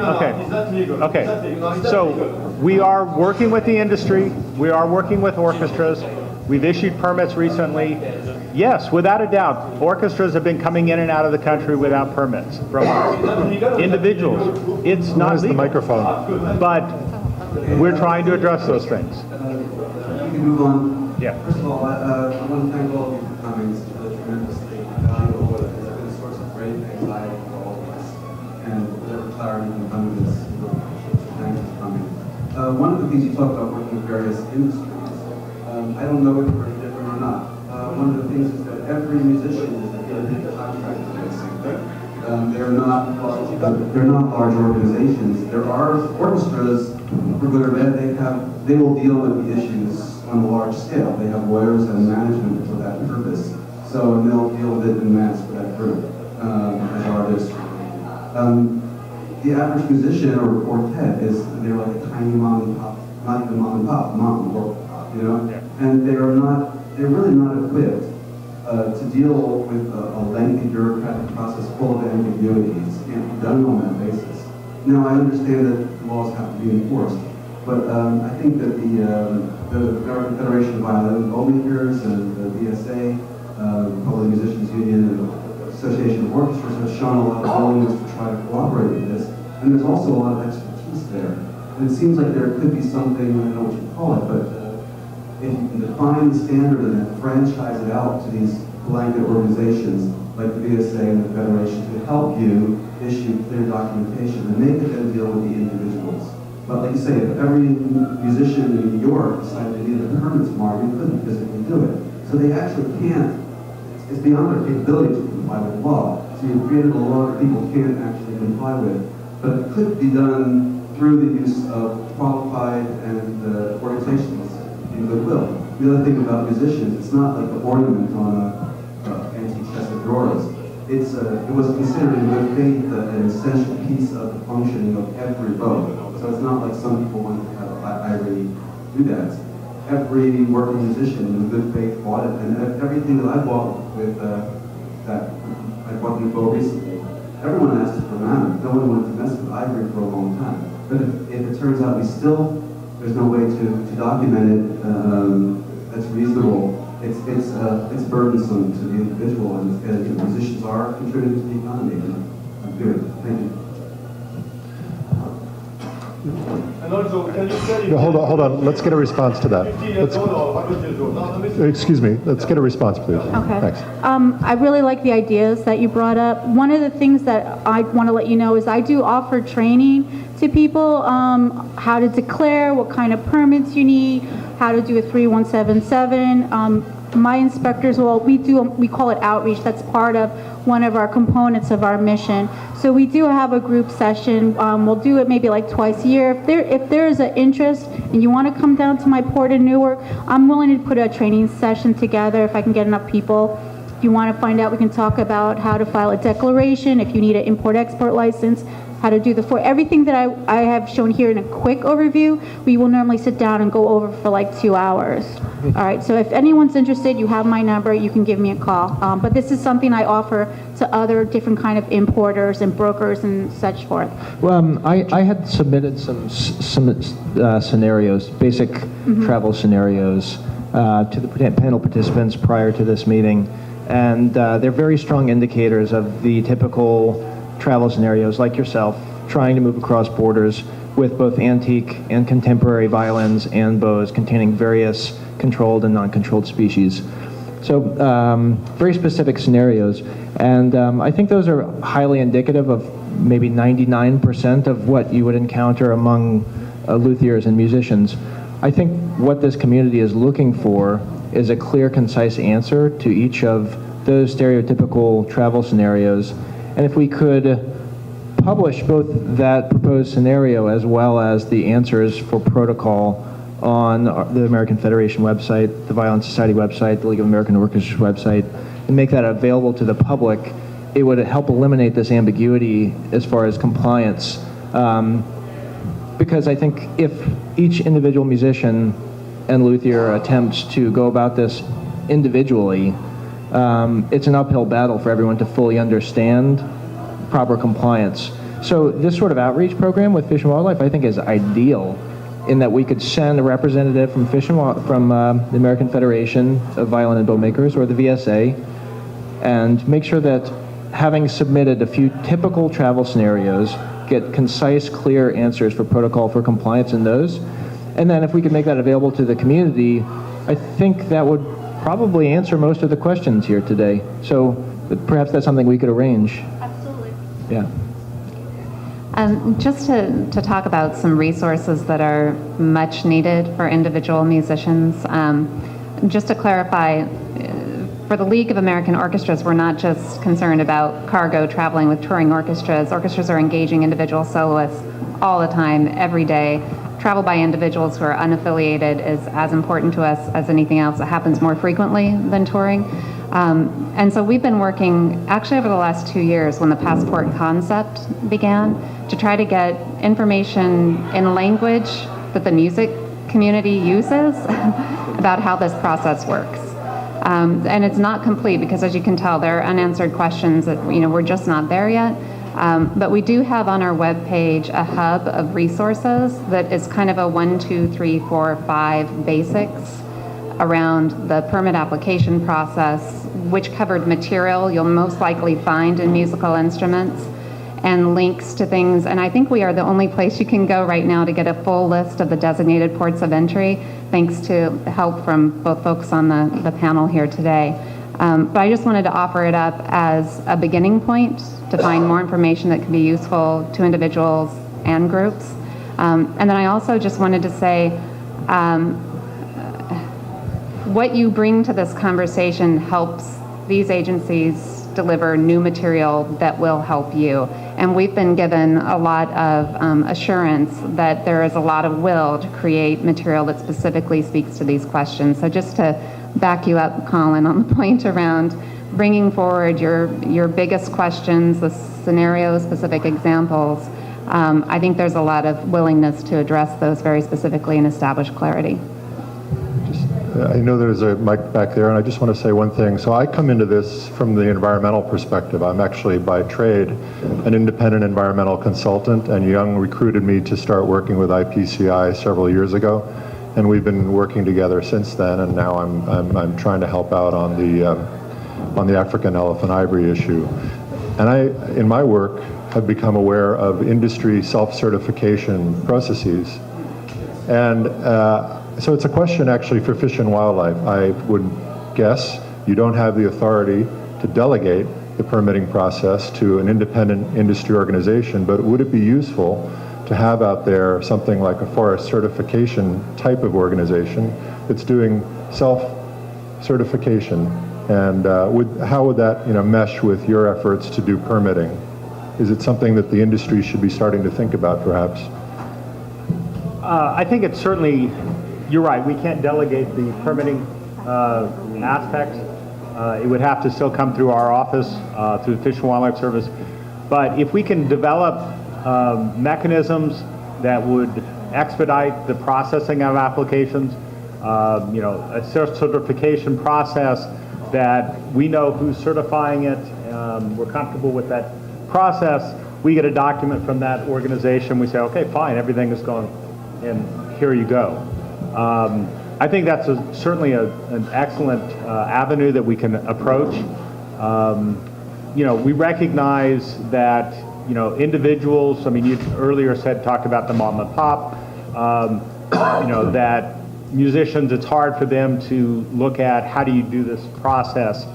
Okay. It's not legal. Okay. It's not legal. No, it's not So legal. we are working with the industry. We are working with orchestras. We've issued permits recently. Yes, without a doubt, orchestras have been coming in and out of the country without permits from us. Individuals. It's not Where's the legal. microphone? But we're trying to address those things. We can move on. Yeah. First of all, I want to thank all of you for coming. It's tremendously valuable. It's been a source of great anxiety for all of us. And whatever clarity can come to this, thank you for coming. One of the things you talked about working with various industries, I don't know whether we're different or not. One of the things is that every musician is a independent contractor, basically. They're not large organizations. There are orchestras, for good or bad, they will deal with the issues on a large scale. They have lawyers and management for that purpose. So, and they'll deal with it en masse for that group, as artists. The average musician or quartet they're like a tiny mom and pop, not even mom and pop, you know? Yeah. And they're really not equipped to deal with a lengthy bureaucratic process full of ambiguities. It can't be done on that basis. Now, I understand that the laws have to be enforced, but I think that the American Federation of Violin Lawmakers and the VSA, Public Musicians Union, and the Association of Orchestras have shown a lot of willingness to try to cooperate with this, and there's also a lot of expertise there. And it seems like there could be something, I don't know what you call it, but if you can define the standard and then franchise it out to these blanket organizations like the VSA and the Federation to help you issue clear documentation and make it then deal with the individuals. But like you say, if every musician in New York decided to need a permit tomorrow, we couldn't physically do it. So they actually can't, it's beyond their capability to comply with law. So you've created a law that people can't actually comply with. But it could be done through the use of qualified and organizations in goodwill. The other thing about musicians, it's not like an ornament on an antique chest of drawers. It was considered in good faith an essential piece of the functioning of every vote. So it's not like some people want to have ivory do that. Every working musician in good faith bought it, and everything that I bought with I bought in Bo recently, everyone asked for mammoth. No one wanted to mess with ivory for a long time. But if it turns out there's no way to document it that's reasonable, it's burdensome to the individual, and the musicians are contributing to the economy. Good. Thank you. And also, can you tell No, hold on. Let's get a response to that. 15 years old or 100 years old? No, listen. Excuse me. Let's get a response, please. Okay. Thanks. I really like the ideas that you brought up. One of the things that I want to let you know is I do offer training to people, how to declare, what kind of permits you need, how to do a 3177. My inspectors, we call it outreach. That's part of one of our components of our mission. So we do have a group session. We'll do it maybe like twice a year. If there is an interest and you want to come down to my port in Newark, I'm willing to put a training session together if I can get enough people. If you want to find out, we can talk about how to file a declaration, if you need an import-export license, how to do everything that I have shown here in a quick overview. We will normally sit down and go over for like 2 hours. All right, so if anyone's interested, you have my number, you can give me a call. But this is something I offer to other different kind of importers and brokers and such forth. Well, I had submitted some scenarios, basic travel scenarios, to the panel participants prior to this meeting, and they're very strong indicators of the typical travel scenarios, like yourself, trying to move across borders with both antique and contemporary violins and bows containing various controlled and non-controlled species. So very specific scenarios, and I think those are highly indicative of maybe 99% of what you would encounter among luthiers and musicians. I think what this community is looking for is a clear, concise answer to each of those stereotypical travel scenarios. And if we could publish both that proposed scenario as well as the answers for protocol on the American Federation website, the Violin Society website, the League of American Orchestras website, and make that available to the public, it would help eliminate this ambiguity as far as compliance. Because I think if each individual musician and luthier attempts to go about this individually, it's an uphill battle for everyone to fully understand proper compliance. So this sort of outreach program with Fish and Wildlife, I think, is ideal in that we could send a representative from the American Federation of Violin and Bow Makers or the VSA, and make sure that, having submitted a few typical travel scenarios, get concise, clear answers for protocol for compliance in those. And then if we could make that available to the community, I think that would probably answer most of the questions here today. So perhaps that's something we could arrange. Absolutely. Yeah. Just to talk about some resources that are much needed for individual musicians. Just to clarify, for the League of American Orchestras, we're not just concerned about cargo traveling with touring orchestras. Orchestras are engaging individual soloists all the time, every day. Travel by individuals who are unaffiliated is as important to us as anything else. It happens more frequently than touring. And so we've been working, actually over the last 2 years when the passport concept began, to try to get information in language that the music community uses about how this process works. And it's not complete because, as you can tell, there are unanswered questions that, we're just not there yet. But we do have on our webpage a hub of resources that is kind of a 1, 2, 3, 4, 5 basics around the permit application process, which covered material you'll most likely find in musical instruments, and links to things. And I think we are the only place you can go right now to get a full list of the designated ports of entry, thanks to help from both folks on the panel here today. But I just wanted to offer it up as a beginning point to find more information that can be useful to individuals and groups. And then I also just wanted to say, what you bring to this conversation helps these agencies deliver new material that will help you. And we've been given a lot of assurance that there is a lot of will to create material that specifically speaks to these questions. So just to back you up, Colin, on the point around bringing forward your biggest questions, the scenario-specific examples, I think there's a lot of willingness to address those very specifically and establish clarity. I know there's a mic back there, and I just want to say one thing. So I come into this from the environmental perspective. I'm actually, by trade, an independent environmental consultant, and Young recruited me to start working with IPCI several years ago, and we've been working together since then, and now I'm trying to help out on the African elephant ivory issue. And I, in my work, have become aware of industry self-certification processes. And so it's a question actually for Fish and Wildlife. I would guess you don't have the authority to delegate the permitting process to an independent industry organization, but would it be useful to have out there something like a forest certification type of organization that's doing self-certification? And how would that mesh with your efforts to do permitting? Is it something that the industry should be starting to think about, perhaps? I think it's certainly, you're right, we can't delegate the permitting aspects. It would have to still come through our office, through the Fish and Wildlife Service. But if we can develop mechanisms that would expedite the processing of applications, a certification process that we know who's certifying it, we're comfortable with that process, we get a document from that organization, we say, okay, fine, everything is going, and here you go. I think that's certainly an excellent avenue that we can approach. We recognize that, individuals, I mean, you earlier talked about the mom and pop, that musicians, it's hard for them to look at how do you do this process.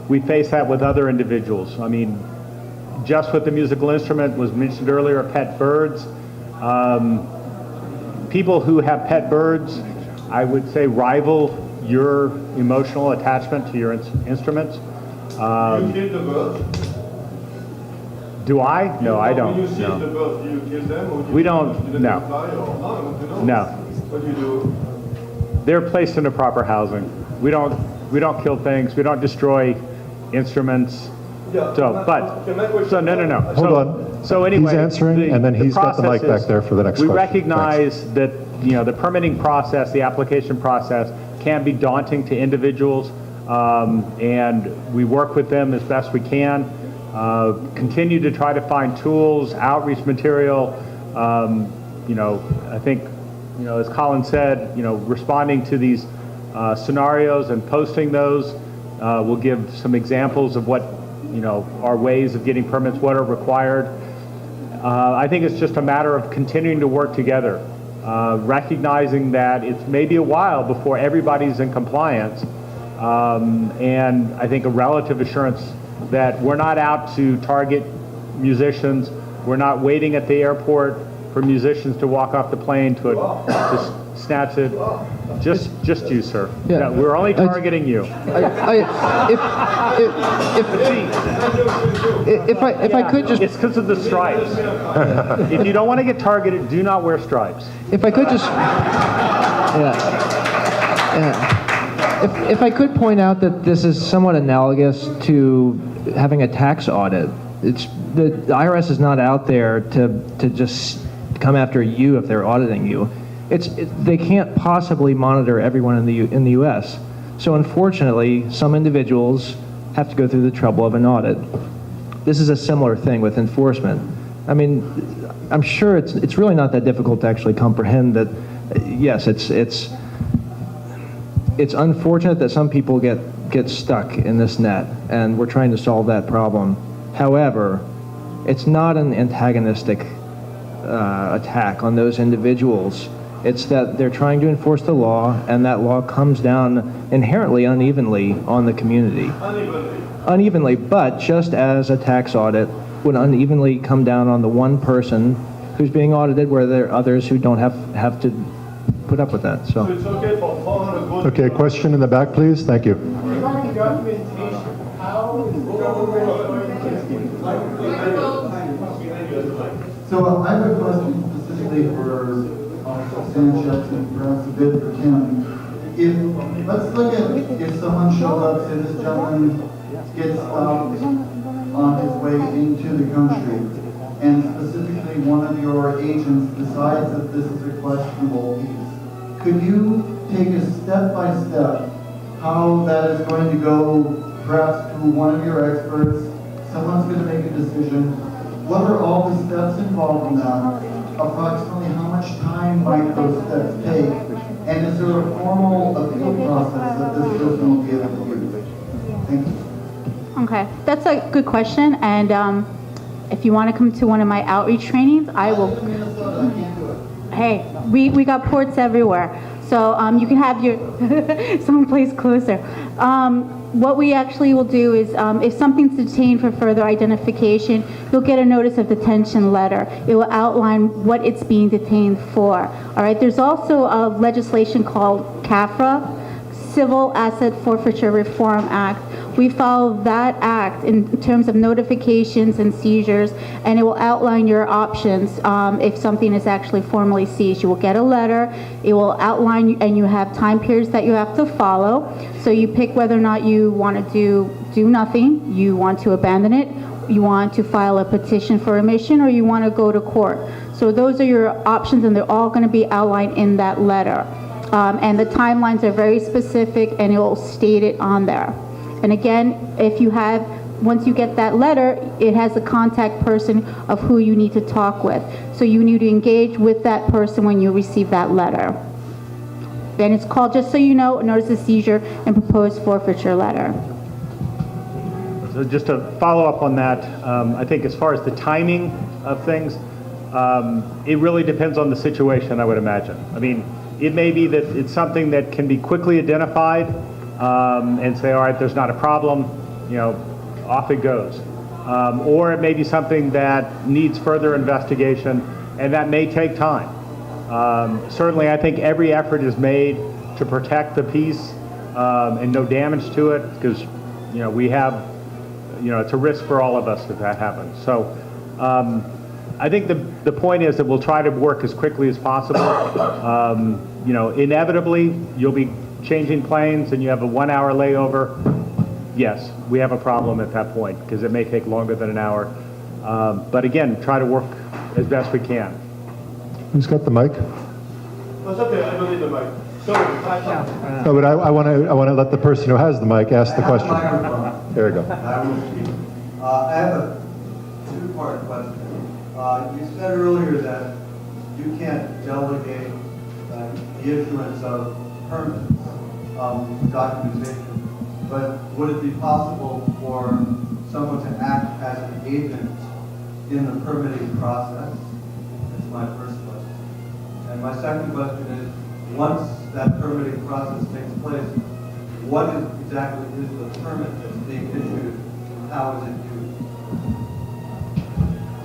We face that with other individuals. I mean, just with the musical instrument was mentioned earlier, pet birds. People who have pet birds, I would say, rival your emotional attachment to your instruments. You kill the birds? Do I? No, I don't. When you see No. the birds, do you kill them? Or do We you don't, let no. them fly, or no? No. What do you do? They're placed in the proper housing. We don't kill things. We don't destroy instruments. Yeah, So, my but, question- so no. Hold So- on. So anyway. He's answering, and then he's got the mic process back there for the next We question. recognize that, the permitting process, the application process can be daunting to individuals, and we work with them as best we can. continue to try to find tools, outreach material. I think, as Colin said, responding to these scenarios and posting those will give some examples of what, are ways of getting permits, what are required. I think it's just a matter of continuing to work together, recognizing that it's maybe a while before everybody's in compliance, and I think a relative assurance that we're not out to target musicians, we're not waiting at the airport for musicians to walk off the plane to snatch it. Just you, sir. Yeah. No, we're only targeting you. If I could just, It's because of the stripes. If you don't want to get targeted, do not wear stripes. if I could just, If I could point out that this is somewhat analogous to having a tax audit. It's the IRS is not out there to just come after you if they're auditing you. They can't possibly monitor everyone in the U.S. So unfortunately, some individuals have to go through the trouble of an audit. This is a similar thing with enforcement. I mean, I'm sure it's really not that difficult to actually comprehend that. Yes, it's unfortunate that some people get stuck in this net, and we're trying to solve that problem. However, it's not an antagonistic attack on those individuals. It's that they're trying to enforce the law, and that law comes down inherently unevenly on the community. Unevenly, but just as a tax audit would unevenly come down on the one person who's being audited, where there are others who don't have to put up with that. So. It's okay for 400 gold. Okay, question in the back, please. Thank you. Regarding documentation, how is the government going to So I have a question specifically for Sanchez and perhaps a bit for Tim. Let's look at if someone shows up, say this gentleman gets stopped on his way into the country, and specifically one of your agents decides that this is a questionable piece. Could you take us step by step how that is going to go, perhaps through one of your experts? Someone's going to make a decision. What are all the steps involved in that? Approximately how much time might those steps take? And is there a formal appeal process that this person will be able to use? Thank you. Okay, that's a good question, and if you want to come to one of my outreach trainings, I will. Minnesota, I can't do it. Hey, we got ports everywhere, so you can have your someplace closer. What we actually will do is, if something's detained for further identification, you'll get a notice of detention letter. It will outline what it's being detained for. All right. There's also a legislation called CAFRA, Civil Asset Forfeiture Reform Act. We follow that act in terms of notifications and seizures, and it will outline your options if something is actually formally seized. You will get a letter, it will outline, and you have time periods that you have to follow. So you pick whether or not you want to do nothing, you want to abandon it, you want to file a petition for remission, or you want to go to court. So those are your options, and they're all going to be outlined in that letter. And the timelines are very specific, and it will state it on there. And again, once you get that letter, it has a contact person of who you need to talk with. So you need to engage with that person when you receive that letter. And it's called, just so you know, notice of seizure and proposed forfeiture letter. So just to follow up on that, I think as far as the timing of things, it really depends on the situation, I would imagine. I mean, it may be that it's something that can be quickly identified and say, all right, there's not a problem, off it goes. Or it may be something that needs further investigation, and that may take time. Certainly, I think every effort is made to protect the peace and no damage to it, because, we have, it's a risk for all of us if that happens. So I think the point is that we'll try to work as quickly as possible. Inevitably, you'll be changing planes and you have a 1 hour layover. Yes, we have a problem at that point because it may take longer than an hour. But again, try to work as best we can. Who's got the mic? That's okay, I don't need the mic. Sorry. No, but I want to let the person who has the mic ask the question. Microphone. There you go. I will speak. I have a two-part question. You said earlier that you can't delegate the issuance of permits, documentation, but would it be possible for someone to act as an agent in the permitting process? That's my first question. And my second question is, once that permitting process takes place, what exactly is the permit that's being issued? How is it used?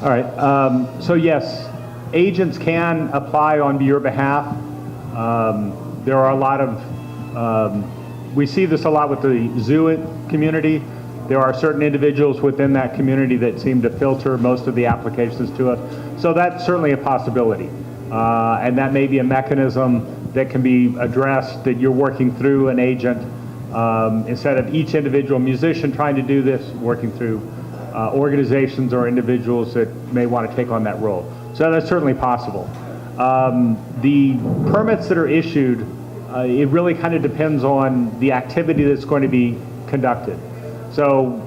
All right. So yes, agents can apply on your behalf. There are a lot of, we see this a lot with the zoo community. There are certain individuals within that community that seem to filter most of the applications to us. So that's certainly a possibility. And that may be a mechanism that can be addressed, that you're working through an agent instead of each individual musician trying to do this, working through organizations or individuals that may want to take on that role. So that's certainly possible. The permits that are issued, it really kind of depends on the activity that's going to be conducted. So,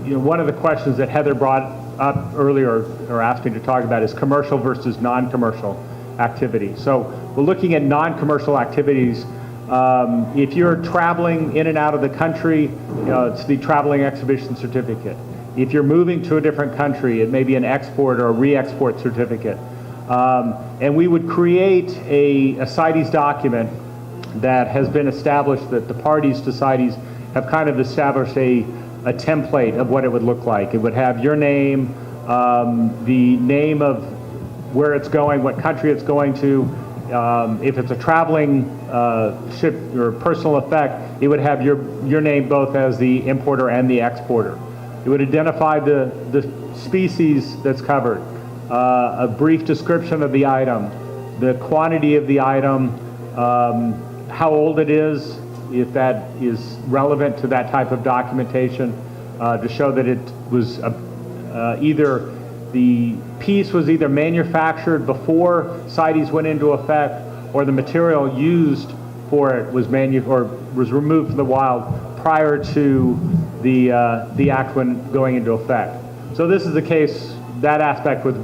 you know, one of the questions that Heather brought up earlier, or asked me to talk about, is commercial versus non-commercial activity. So we're looking at non-commercial activities. If you're traveling in and out of the country, you know, it's the traveling exhibition certificate. If you're moving to a different country, it may be an export or a re-export certificate. And we would create a CITES document that has been established, that the parties to CITES have kind of established a template of what it would look like. It would have your name, the name of where it's going, what country it's going to. If it's a traveling ship or personal effect, it would have your name both as the importer and the exporter. It would identify the species that's covered, a brief description of the item, the quantity of the item, how old it is, if that is relevant to that type of documentation, to show that it was either the piece was either manufactured before CITES went into effect, or the material used for it was removed from the wild prior to the act when going into effect. So this is the case, that aspect with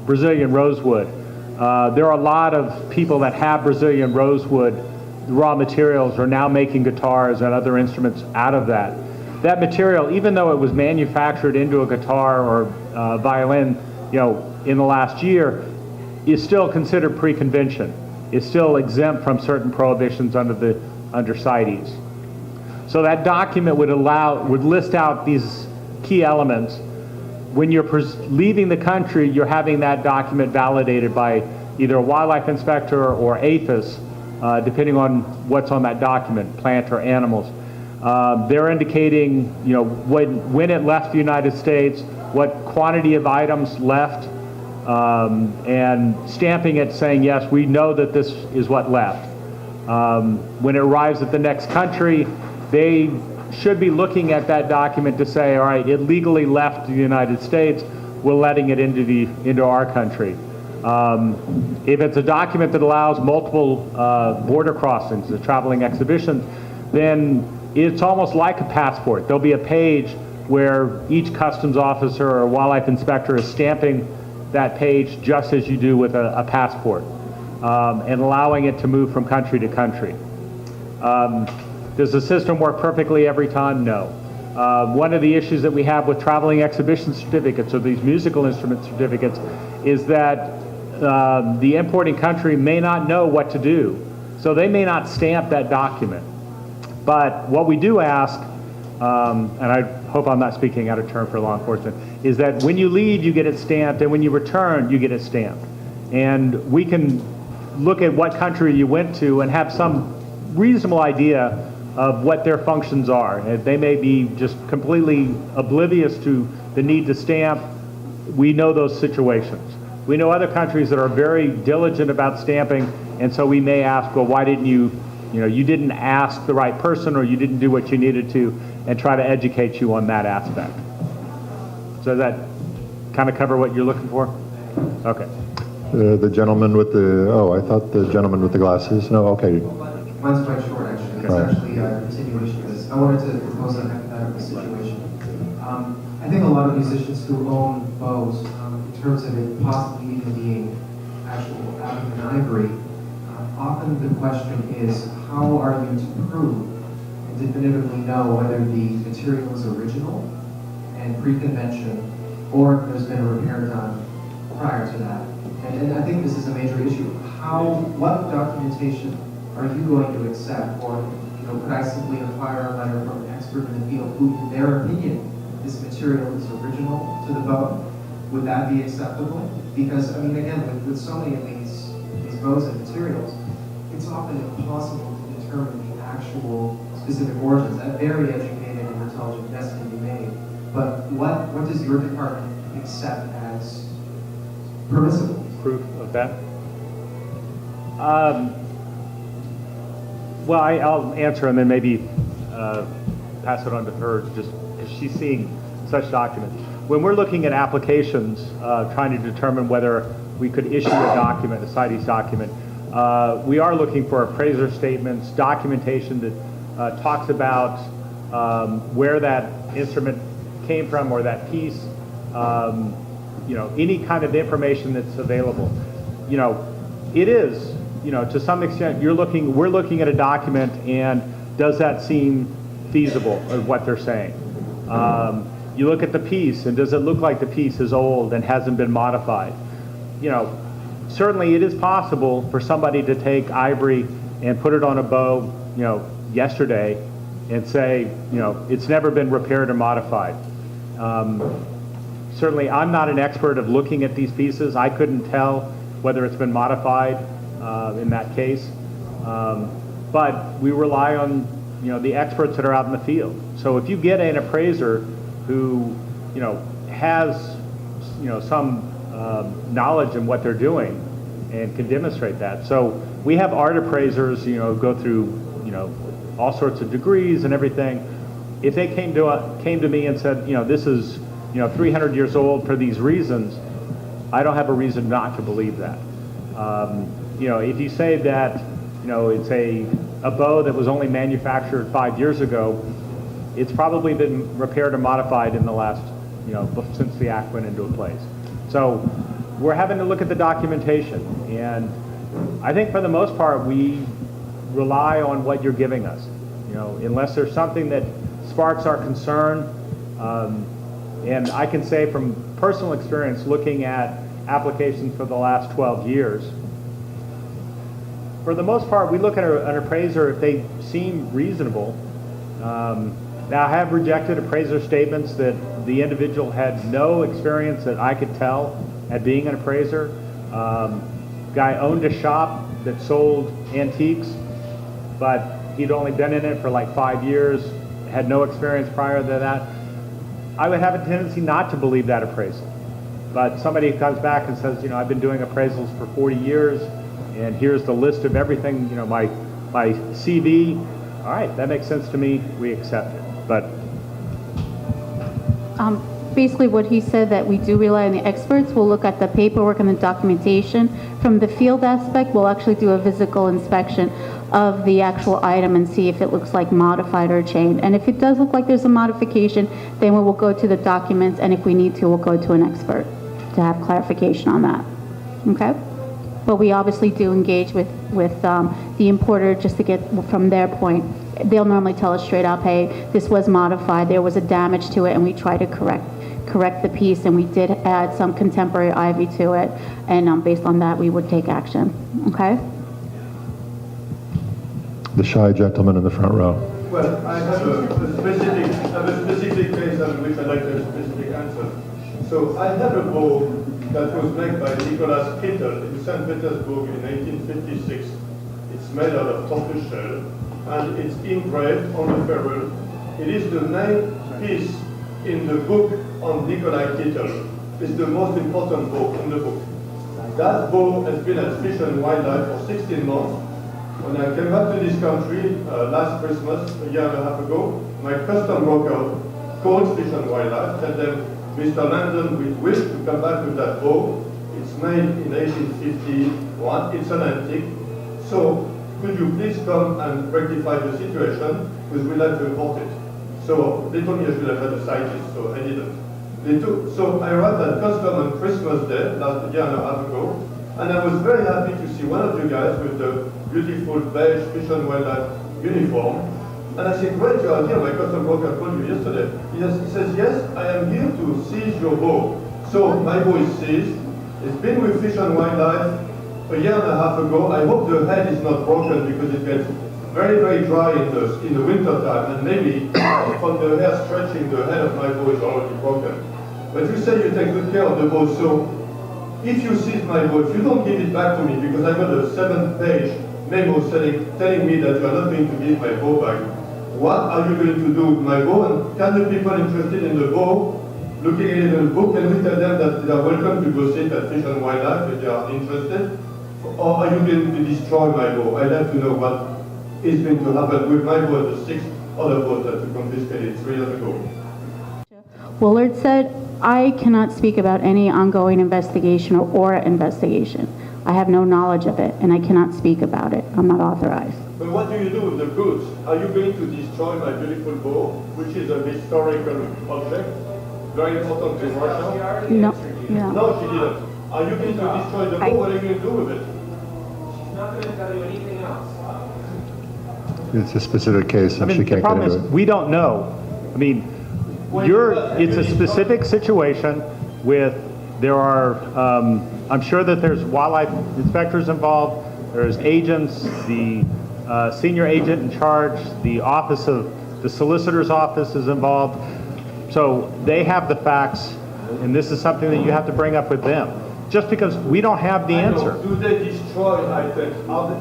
Brazilian rosewood. There are a lot of people that have Brazilian rosewood raw materials are now making guitars and other instruments out of that. That material, even though it was manufactured into a guitar or violin, you know, in the last year, is still considered pre-convention. It's still exempt from certain prohibitions under CITES. So that document would list out these key elements. When you're leaving the country, you're having that document validated by either a wildlife inspector or APHIS, depending on what's on that document, plant or animals. They're indicating, you know, when it left the United States, what quantity of items left, and stamping it saying, yes, we know that this is what left. When it arrives at the next country, they should be looking at that document to say, all right, it legally left the United States, we're letting it into our country. If it's a document that allows multiple border crossings, a traveling exhibition, then it's almost like a passport. There'll be a page where each customs officer or wildlife inspector is stamping that page just as you do with a passport, and allowing it to move from country to country. Does the system work perfectly every time? No. One of the issues that we have with traveling exhibition certificates or these musical instrument certificates is that the importing country may not know what to do. So they may not stamp that document. But what we do ask, and I hope I'm not speaking out of turn for law enforcement, is that when you leave, you get it stamped, and when you return, you get it stamped. And we can look at what country you went to and have some reasonable idea of what their functions are. They may be just completely oblivious to the need to stamp. We know those situations. We know other countries that are very diligent about stamping, and so we may ask, well, why didn't you didn't ask the right person, or you didn't do what you needed to, and try to educate you on that aspect. So does that kind of cover what you're looking for? Okay. The gentleman with I thought the gentleman with the glasses. No, okay. Mine's quite short, actually. It's Right. actually a continuation of this. I wanted to propose a hypothetical situation. I think a lot of musicians who own bows, in terms of it possibly even being actual African ivory, often the question is, how are you to prove and definitively know whether the material is original and pre-convention, or if there's been a repair done prior to that? And I think this is a major issue. What documentation are you going to accept, or could I simply acquire a letter from an expert in the field who, in their opinion, this material is original to the bow? Would that be acceptable? Because, I mean, again, with so many of these bows and materials, it's often impossible to determine the actual specific origins. A very educated and intelligent guess can be made. But what does your department accept as permissible? Proof of that? Well, I'll answer and then maybe pass it on to her, just because she's seeing such documents. When we're looking at applications, trying to determine whether we could issue a document, a CITES document, we are looking for appraiser statements, documentation that talks about where that instrument came from or that piece, any kind of information that's available. It is, to some extent, we're looking at a document, and does that seem feasible of what they're saying? You look at the piece, and does it look like the piece is old and hasn't been modified? Certainly it is possible for somebody to take ivory and put it on a bow, yesterday, and say, it's never been repaired or modified. Certainly I'm not an expert of looking at these pieces. I couldn't tell whether it's been modified in that case. But we rely on, the experts that are out in the field. So if you get an appraiser who, has, some knowledge in what they're doing and can demonstrate that. So we have art appraisers, go through, all sorts of degrees and everything. If they came to me and said, this is, 300 years old for these reasons, I don't have a reason not to believe that. If you say that, it's a bow that was only manufactured 5 years ago, it's probably been repaired or modified in the last, since the act went into place. So we're having to look at the documentation, and I think for the most part we rely on what you're giving us. Unless there's something that sparks our concern, and I can say from personal experience looking at applications for the last 12 years, for the most part we look at an appraiser if they seem reasonable. Now, I have rejected appraiser statements that the individual had no experience that I could tell at being an appraiser. Guy owned a shop that sold antiques, but he'd only been in it for like 5 years, had no experience prior to that. I would have a tendency not to believe that appraisal. But somebody comes back and says, I've been doing appraisals for 40 years, and here's the list of everything, my CV. All right, that makes sense to me. We accept it. But basically what he said, that we do rely on the experts. We'll look at the paperwork and the documentation. From the field aspect, we'll actually do a physical inspection of the actual item and see if it looks like modified or changed. And if it does look like there's a modification, then we will go to the documents, and if we need to, we'll go to an expert to have clarification on that. Okay? But we obviously do engage with the importer just to get from their point. They'll normally tell us straight up, hey, this was modified, there was a damage to it, and we try to correct the piece, and we did add some contemporary ivy to it, and based on that, we would take action. Okay? The shy gentleman in the front row. Well, I have a specific case on which I'd like a specific answer. So I have a bow that was made by Nicholas Kittel in St. Petersburg in 1856. It's made out of tortoise shell, and it's engraved on the ferrule. It is the main piece in the book on Nikolai Kittel. It's the most important book in the book. That bow has been at Fish and Wildlife for 16 months. When I came back to this country last Christmas, a year and a half ago, my custom broker called Fish and Wildlife, told them, Mr. Landon, we wish to come back with that bow. It's made in 1851. It's an antique. So could you please come and rectify the situation, because we'd like to import it. So they told me I should have had a CITES, so I didn't. They took, so I arrived at custom on Christmas Day, last year and a half ago, and I was very happy to see one of you guys with the beautiful beige Fish and Wildlife uniform. And I said, great, you are here, my custom broker called you yesterday. He says, yes, I am here to seize your bow. So my bow is seized. It's been with Fish and Wildlife a year and a half ago. I hope the head is not broken because it gets very, very dry in the winter time, and maybe from the hair stretching, the head of my bow is already broken. But you say you take good care of the bow, so if you seize my bow, if you don't give it back to me, because I got a 7-page memo telling me that you are not going to give my bow back, what are you going to do with my bow? And can the people interested in the bow, looking at it in the book, can we tell them that they are welcome to go sit at Fish and Wildlife if they are interested? Or are you going to destroy my bow? I'd like to know what is going to happen with my bow and the 6 other boats that you confiscated 3 years ago. Willard said, I cannot speak about any ongoing investigation or investigation. I have no knowledge of it, and I cannot speak about it. I'm not authorized. But what do you do with the goods? Are you going to destroy my beautiful bow, which is a historical object, very important to Russia? No, No, she didn't. Are you going to destroy the bow? What are you going to do with it? She's not going to tell you anything else. It's a specific case, I and she mean, the can't get problem into is, it. we don't know. I mean, it's a specific situation with, there are, I'm sure that there's wildlife inspectors involved, there's agents, the senior agent in charge, the office of, the solicitor's office is involved. So they have the facts, and this is something that you have to bring up with them. Just because we don't have the answer. Do they destroy items?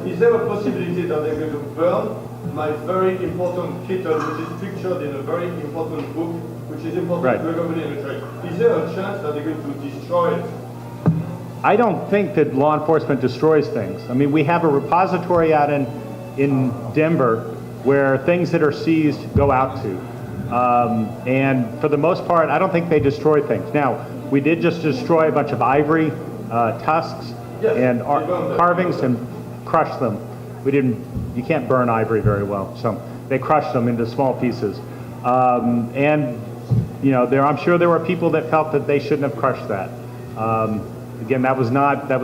Is there a possibility that they're going to burn my very important kitten, which is pictured in a very important book, which is important Right. to everybody in the trade? Is there a chance that they're going to destroy it? I don't think that law enforcement destroys things. I mean, we have a repository out in Denver where things that are seized go out to. And for the most part, I don't think they destroy things. Now, we did just destroy a bunch of ivory tusks Yes, and they burned them. carvings and crushed them. We didn't, you can't burn ivory very well, so they crushed them into small pieces. And, you know, I'm sure there were people that felt that they shouldn't have crushed that. Again, that was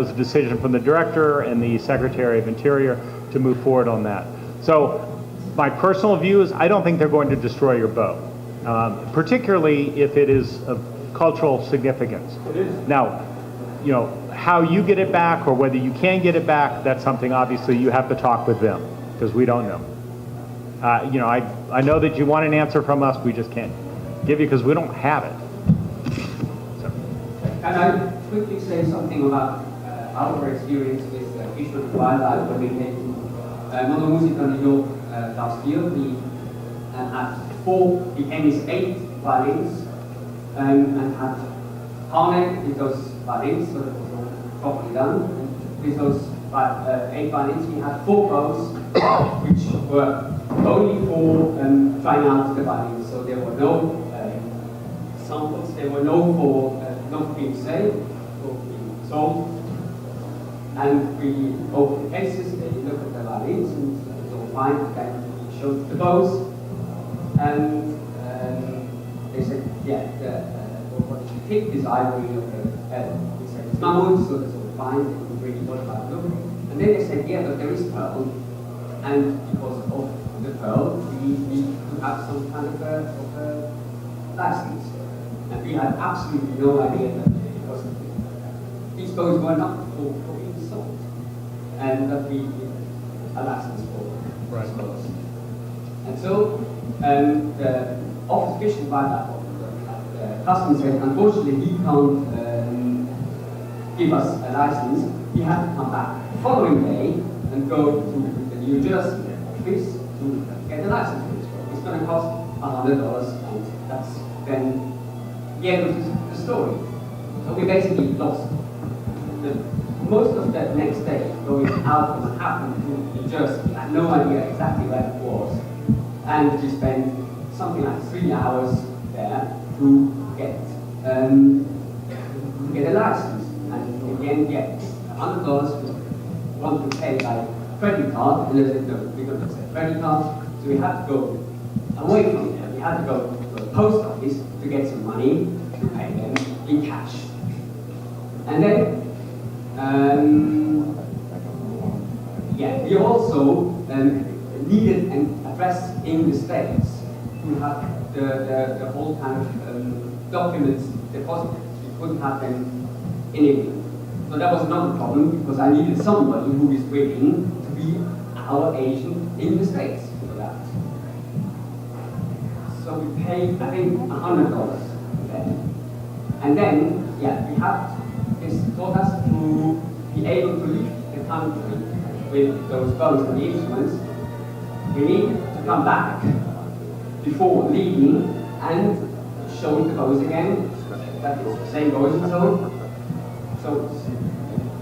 a decision from the director and the Secretary of Interior to move forward on that. So my personal view is I don't think they're going to destroy your bow, particularly if it is of cultural significance. It is. Now, you know, how you get it back or whether you can get it back, that's something obviously you have to talk with them because we don't know. You know, I know that you want an answer from us, we just can't give you because we don't have it. So. Can I quickly say something about our experience with Fish and Wildlife when we came to Mondomusica New York last year? We had became 8 violins and had harness with those violins, so that was all properly done. And with those 8 violins, we had 4 bows, which were only for trying out the violins. So there were no samples, there were no for not being saved or being sold. And we opened the cases, they looked at the violins, and it was all fine. Then we showed the bows, and they said, yeah, what you pick is ivory of the we said it's mammoth, so that's all fine. They couldn't really what about look. And then they said, yeah, but there is pearl, and because of the pearl, we need to have some kind of a license. And we had absolutely no idea that because these bows were not for being sold, and that we need a license for these bows. And so the Office of Fish and Wildlife, the Customs said, unfortunately, he can't give us a license. He had to come back the following day and go to the New Jersey office to get a license for this boat. It's going to cost $100, and that's then the end of the story. So we basically lost most of that next day going out from Manhattan to New Jersey. We had no idea exactly where it was. And we spent something like 3 hours there to get a license. And in the end, get $100 we want to pay by credit card. And they said, no, we're going to accept credit card. So we had to go away from there. We had to go to the post office to get some money to pay in cash. And then, we also needed an address in the States to have the whole kind of documents deposited. We couldn't have them in England. So that was another problem because I needed somebody who is willing to be our agent in the States for that. So we paid, I think, $100 then. And then, we have this taught us to be able to leave the country with those bows and the instruments. We need to come back before leaving and show the bows again. That is the same bows and so on. So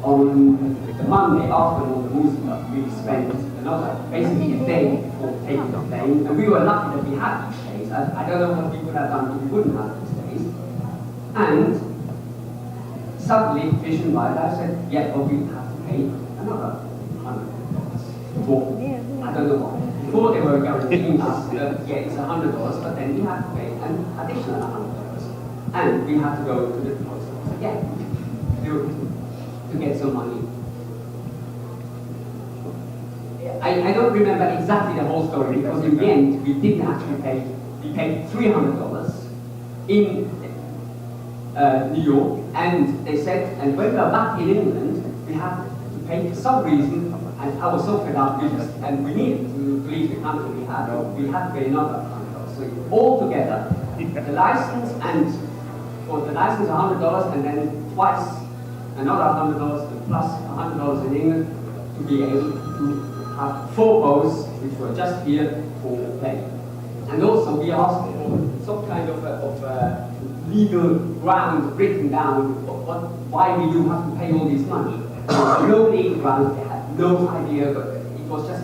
on the Monday after Mondomusica, we spent basically a day before taking the plane, and we were lucky that we had these days. I don't know what we would have done if we wouldn't have these days. And suddenly, Fish and Wildlife said, but we have to pay another $100 for, I don't know what. Before they were guaranteeing us that, it's $100, but then we had to pay an additional $100. And we had to go to the post office again to get some money. I don't remember exactly the whole story because in the end we didn't actually pay. We paid $300 in New York, and they said, and when we were back in England, we had to pay for some reason, and I was so fed up with this, and we needed to leave the country we had to pay another $100. So altogether, the license and for the license $100, and then twice another $100 and plus $100 in England to be able to have 4 bows which were just here for play. And also we asked for some kind of legal ground written down why we do have to pay all this money. No legal ground, they had no idea, but it was just,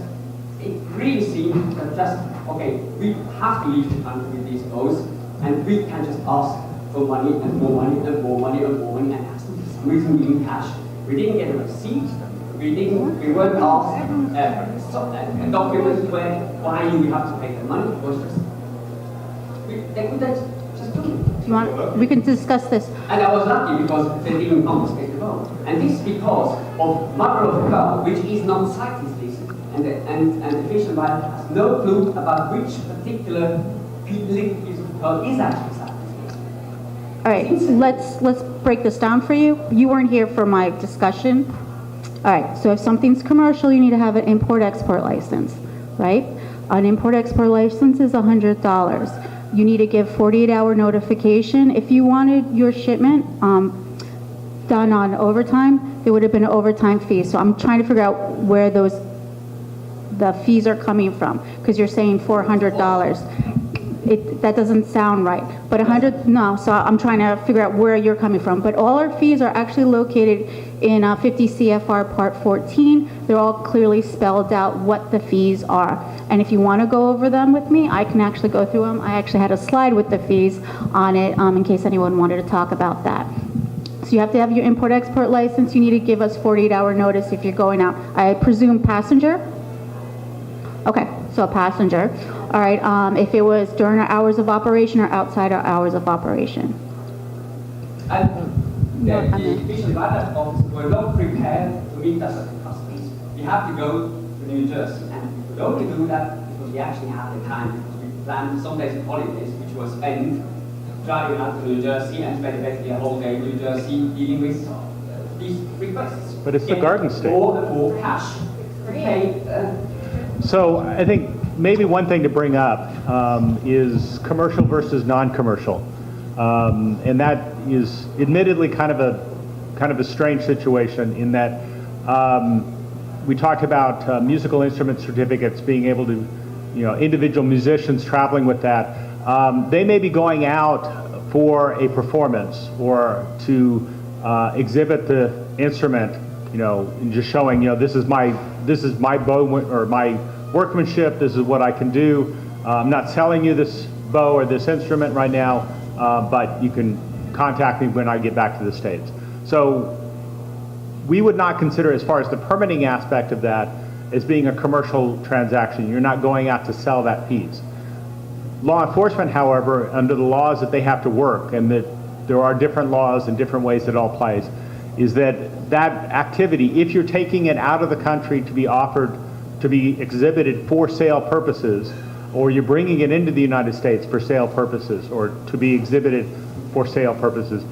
it really seemed that just, okay, we have to leave the country with these bows, and we can just ask for money and more money and more money and more money, and that's for some reason we didn't cash. We didn't get a receipt. We weren't asked a document why we have to pay the money. It was just they could just do it. You want? We can discuss this. And I was lucky because they didn't confiscate the boat. And this because of mother of pearl, which is not sightless, and the Fish and Wildlife has no clue about which particular piece of pearl is actually sightless. All right, let's break this down for you. You weren't here for my discussion. All right, so if something's commercial, you need to have an import-export license, right? An import-export license is $100. You need to give 48-hour notification. If you wanted your shipment done on overtime, there would have been an overtime fee. So I'm trying to figure out where the fees are coming from, because you're saying $400. That doesn't sound right. But no, so I'm trying to figure out where you're coming from. But all our fees are actually located in 50 CFR Part.14. They're all clearly spelled out what the fees are. And if you want to go over them with me, I can actually go through them. I actually had a slide with the fees on it in case anyone wanted to talk about that. So you have to have your import-export license. You need to give us 48-hour notice if you're going out. I presume passenger? Okay, so a passenger. All right, if it was during our hours of operation or outside our hours of operation. And the Fish and Wildlife office were not prepared to meet us at the customs. We have to go to New Jersey, and we could only do that because we actually had the time, because we planned some days of holidays, which was spent driving out to New Jersey and spending basically a whole day in New Jersey dealing with these requests. But it's the Garden State. More and more cash. Okay. So I think maybe one thing to bring up is commercial versus non-commercial, and that is admittedly kind of a strange situation in that we talked about musical instrument certificates being able to, individual musicians traveling with that. They may be going out for a performance or to exhibit the instrument, and just showing, this is my bow or my workmanship. This is what I can do. I'm not selling you this bow or this instrument right now, but you can contact me when I get back to the States. So we would not consider, as far as the permitting aspect of that, as being a commercial transaction. You're not going out to sell that piece. Law enforcement, however, under the laws that they have to work and that there are different laws and different ways it all plays, is that that activity, if you're taking it out of the country to be offered, to be exhibited for sale purposes, or you're bringing it into the United States for sale purposes, or to be exhibited for sale purposes,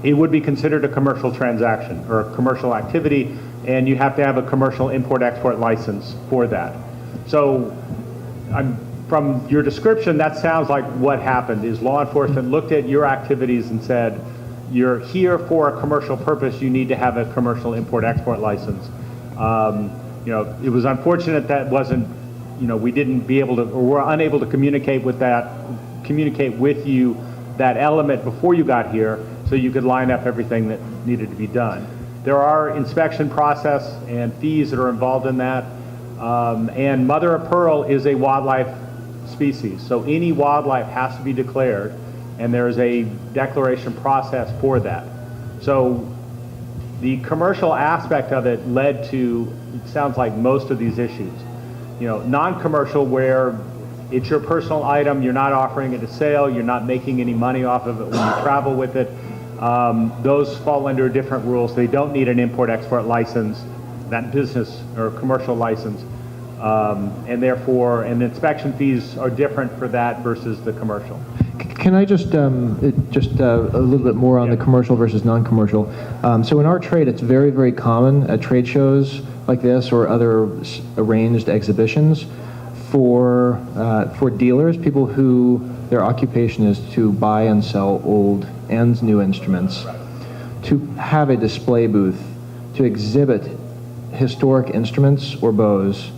it would be considered a commercial transaction or a commercial activity, and you have to have a commercial import-export license for that. So from your description, that sounds like what happened is law enforcement looked at your activities and said, you're here for a commercial purpose, you need to have a commercial import-export license. It was unfortunate that wasn't, we didn't be able to, or were unable to communicate with you that element before you got here, so you could line up everything that needed to be done. There are inspection process and fees that are involved in that, and mother of pearl is a wildlife species, so any wildlife has to be declared, and there's a declaration process for that. So the commercial aspect of it led to, it sounds like, most of these issues. Non-commercial, where it's your personal item, you're not offering it to sale, you're not making any money off of it when you travel with it, those fall under different rules. They don't need an import-export license, that business or commercial license, and therefore, and the inspection fees are different for that versus the commercial. Can I just a little bit more on the commercial versus non-commercial? So in our trade, it's very, very common at trade shows like this or other arranged exhibitions for dealers, people who their occupation is to buy and sell old and new instruments, to have a display booth to exhibit historic instruments or bows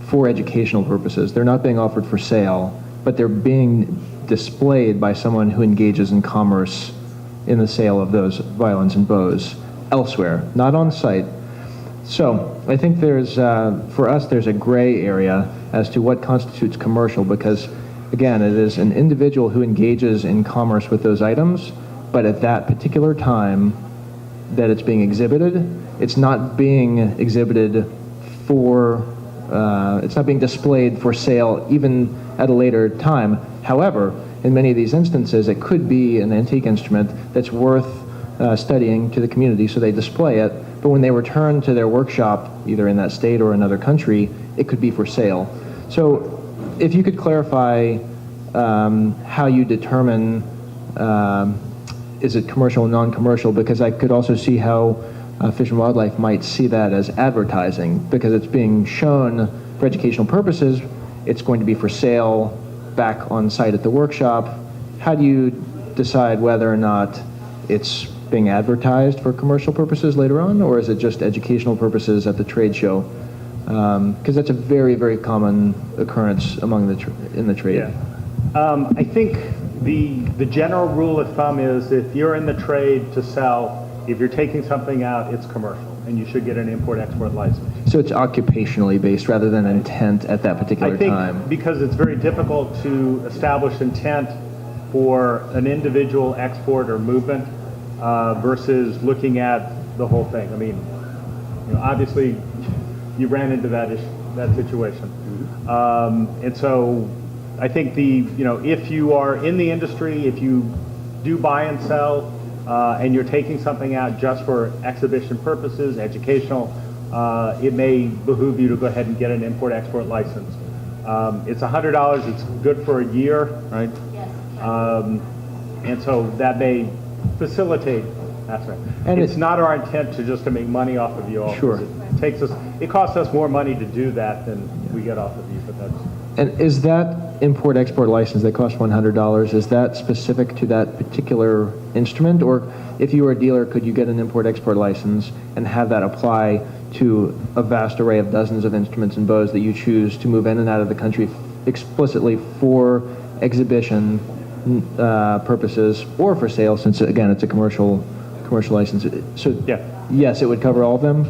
for educational purposes. They're not being offered for sale, but they're being displayed by someone who engages in commerce in the sale of those violins and bows elsewhere, not on site. So I think there's, for us, there's a gray area as to what constitutes commercial, because again, it is an individual who engages in commerce with those items, but at that particular time that it's being exhibited, it's not being exhibited for, it's not being displayed for sale even at a later time. However, in many of these instances, it could be an antique instrument that's worth studying to the community, so they display it, but when they return to their workshop, either in that state or another country, it could be for sale. So if you could clarify how you determine is it commercial or non-commercial, because I could also see how Fish and Wildlife might see that as advertising, because it's being shown for educational purposes, it's going to be for sale back on site at the workshop. How do you decide whether or not it's being advertised for commercial purposes later on, or is it just educational purposes at the trade show? Because that's a very, very common occurrence among in the trade. Yeah. I think the general rule of thumb is if you're in the trade to sell, if you're taking something out, it's commercial, and you should get an import-export license. So it's occupationally based rather than intent at that particular time. I think because it's very difficult to establish intent for an individual export or movement versus looking at the whole thing. I mean, obviously, you ran into that situation, and so I think if you are in the industry, if you do buy and sell, and you're taking something out just for exhibition purposes, educational, it may behoove you to go ahead and get an import-export license. It's $100. It's good for a year, right? Yes. And so that may facilitate. That's right. And it's not our intent to make money off of you all. Sure. It costs us more money to do that than we get off of you, but that's. And is that import-export license that costs $100, is that specific to that particular instrument? Or if you were a dealer, could you get an import-export license and have that apply to a vast array of dozens of instruments and bows that you choose to move in and out of the country explicitly for exhibition purposes or for sale, since, again, it's a commercial license? So yes, it would cover all of them?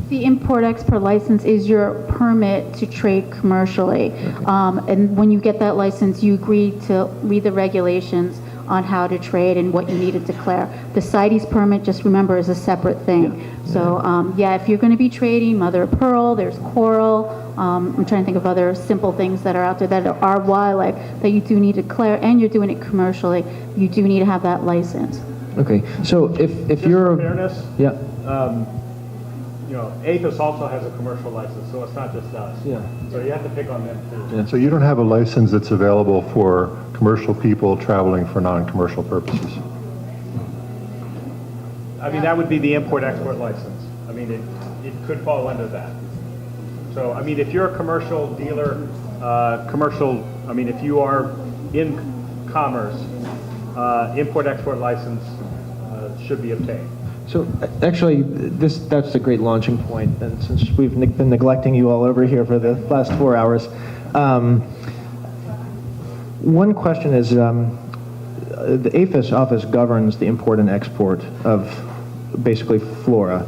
The import-export license is your permit to trade commercially. And when you get that license, you agree to read the regulations on how to trade and what you need to declare. The CITES permit, just remember, is a separate thing. So if you're going to be trading mother of pearl, there's coral, I'm trying to think of other simple things that are out there that are wildlife that you do need to declare, and you're doing it commercially, you do need to have that license. Okay, so if Just you're... for fairness, Yeah, you know, Athos also has a commercial license, so it's not just us. Yeah. So you have to pick on them too. Yeah. So you don't have a license that's available for commercial people traveling for non-commercial purposes? I mean, that would be the import-export license. I mean, it could fall under that. So, I mean, if you're a commercial dealer, I mean, if you are in commerce, import-export license should be obtained. so actually, that's a great launching point, and since we've been neglecting you all over here for the last 4 hours, one question is, the APHIS office governs the import and export of basically flora.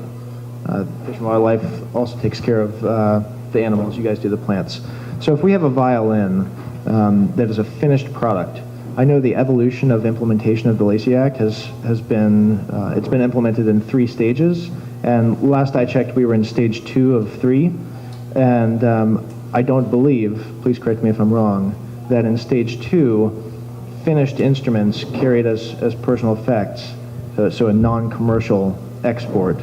Fish and Wildlife also takes care of the animals. You guys do the plants. So if we have a violin that is a finished product, I know the evolution of implementation of the Lacey Act has been it's been implemented in 3 stages, and last I checked, we were in stage 2 of 3, and I don't believe, please correct me if I'm wrong, that in stage 2, finished instruments carried as personal effects, so a non-commercial export,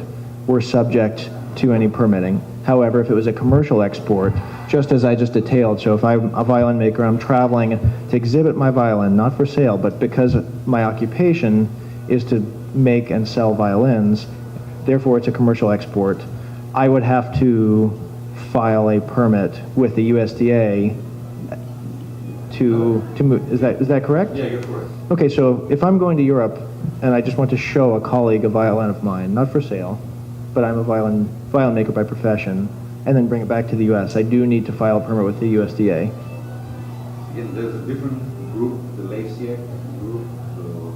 were subject to any permitting. However, if it was a commercial export, just as I just detailed, so if I'm a violin maker, I'm traveling to exhibit my violin, not for sale, but because my occupation is to make and sell violins, therefore it's a commercial export, I would have to file a permit with the USDA to move. Is that correct? Yeah, you're correct. Okay, so if I'm going to Europe and I just want to show a colleague a violin of mine, not for sale, but I'm a violin maker by profession, and then bring it back to the U.S., I do need to file a permit with the USDA. Again, there's a different group, the Lacey Act group, so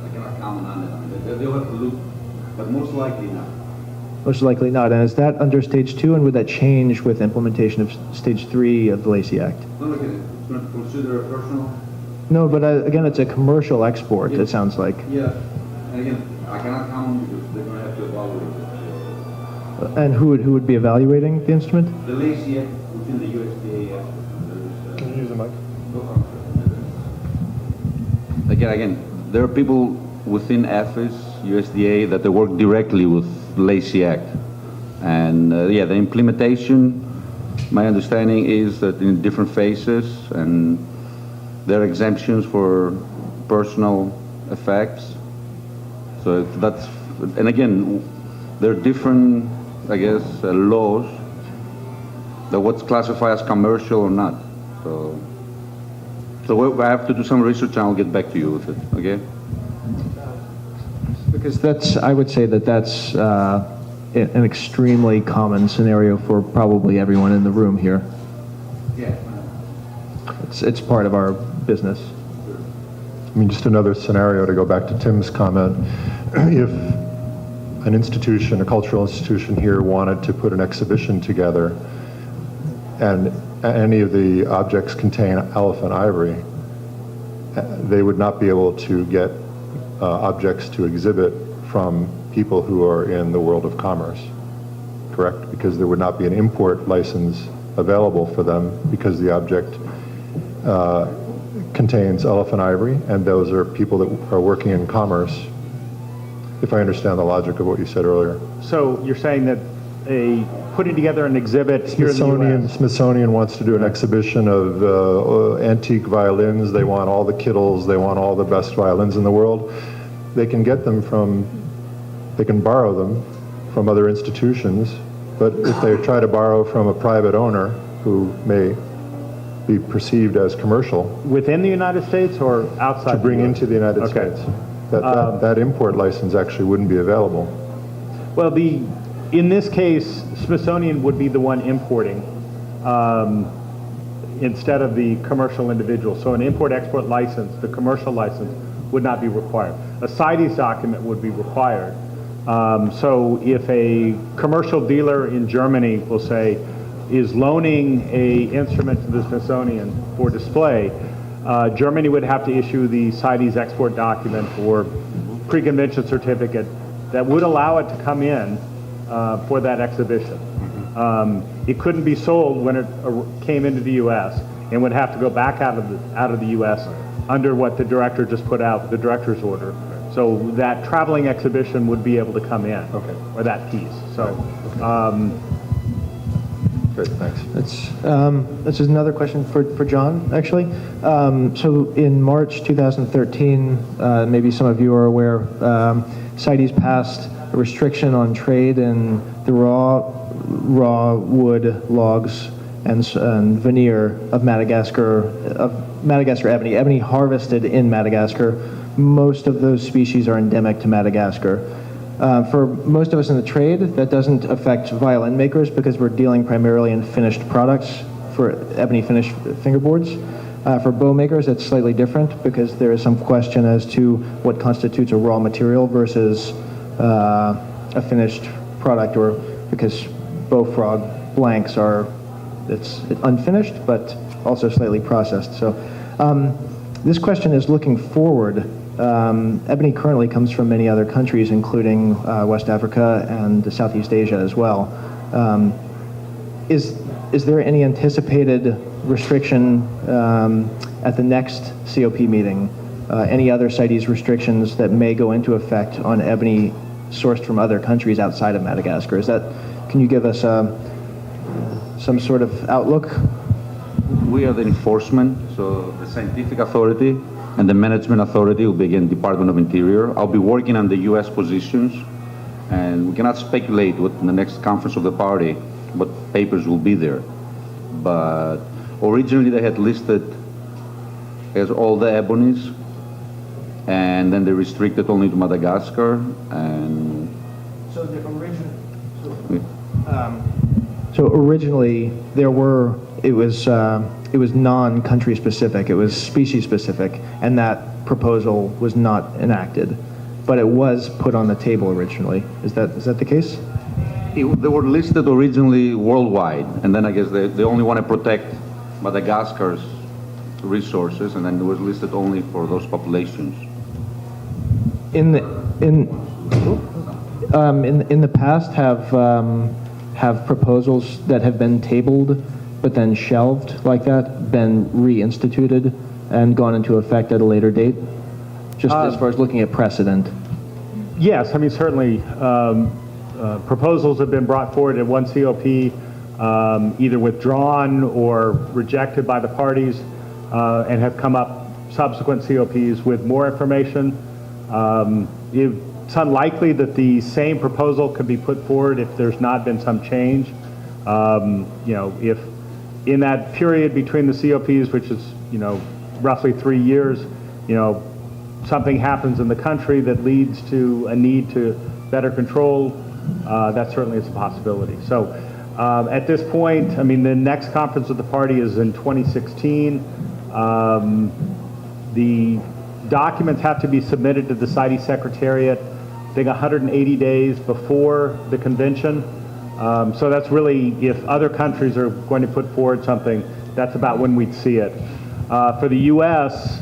I cannot comment on it. They'll have to look, but most likely not. Most likely not. And is that under stage 2, and would that change with implementation of stage 3 of the Lacey Act? No, look at it. It's not considered a personal. No, but again, it's a commercial export, it sounds like. Yeah, and again, I cannot comment because they're going to have to evaluate it. And who would be evaluating the instrument? The Lacey Act within the USDA. Can you use the mic? Again, there are people within APHIS, USDA, that they work directly with Lacey Act. And yeah, the implementation, my understanding is that in different phases, and there are exemptions for personal effects. So that's, and again, there are different, I guess, laws that what's classified as commercial or not. So I have to do some research and I'll get back to you with it, okay? Because I would say that's an extremely common scenario for probably everyone in the room here. Yeah. It's part of our business. I mean, just another scenario to go back to Tim's comment. If an institution, a cultural institution here wanted to put an exhibition together and any of the objects contain elephant ivory, they would not be able to get objects to exhibit from people who are in the world of commerce, correct? Because there would not be an import license available for them because the object contains elephant ivory, and those are people that are working in commerce, if I understand the logic of what you said earlier. So you're saying that putting together an exhibit here in the U.S. Smithsonian wants to do an exhibition of antique violins. They want all the Kittles. They want all the best violins in the world. They can get them they can borrow them from other institutions, but if they try to borrow from a private owner who may be perceived as commercial. Within the United States or outside? To bring into the United Okay. States. That import license actually wouldn't be available. Well, in this case, Smithsonian would be the one importing instead of the commercial individual. So an import-export license, the commercial license, would not be required. A CITES document would be required. So if a commercial dealer in Germany, will say, is loaning a instrument to the Smithsonian for display, Germany would have to issue the CITES export document or pre-convention certificate that would allow it to come in for that exhibition. It couldn't be sold when it came into the U.S. and would have to go back out of the U.S. under what the director just put out, the director's order. So that traveling exhibition would be able to come in. Okay. Or that piece. So, Great, thanks. This is another question for John, actually. So in March 2013, maybe some of you are aware, CITES passed a restriction on trade in the raw wood, logs, and veneer of Madagascar ebony harvested in Madagascar. Most of those species are endemic to Madagascar. For most of us in the trade, that doesn't affect violin makers because we're dealing primarily in finished products for ebony finished fingerboards. For bow makers, it's slightly different because there is some question as to what constitutes a raw material versus a finished product, or because bow frog blanks it's unfinished but also slightly processed. So this question is looking forward. Ebony currently comes from many other countries, including West Africa and Southeast Asia as well. Is there any anticipated restriction at the next COP meeting? Any other CITES restrictions that may go into effect on ebony sourced from other countries outside of Madagascar? Can you give us some sort of outlook? We are the enforcement, so the scientific authority and the management authority will be, again, Department of Interior. I'll be working on the U.S. positions, and we cannot speculate what in the next conference of the party, what papers will be there. But originally they had listed as all the ebonies, and then they restricted only to Madagascar, and So originally it was non-country specific, it was species specific, and that proposal was not enacted, but it was put on the table originally. Is that the case? they were listed originally worldwide, and then I guess they only want to protect Madagascar's resources, and then it was listed only for those populations. In the past, have proposals that have been tabled but then shelved like that been reinstituted and gone into effect at a later date? Just as far as looking at precedent. Yes, I mean, certainly proposals have been brought forward at one COP, either withdrawn or rejected by the parties, and have come up subsequent COPs with more information. It's unlikely that the same proposal could be put forward if there's not been some change. If in that period between the COPs, which is, roughly 3 years, something happens in the country that leads to a need to better control, that certainly is a possibility. So at this point, I mean, the next conference of the party is in 2016. The documents have to be submitted to the CITES Secretariat, I think 180 days before the convention. So that's really, if other countries are going to put forward something, that's about when we'd see it. For the U.S.,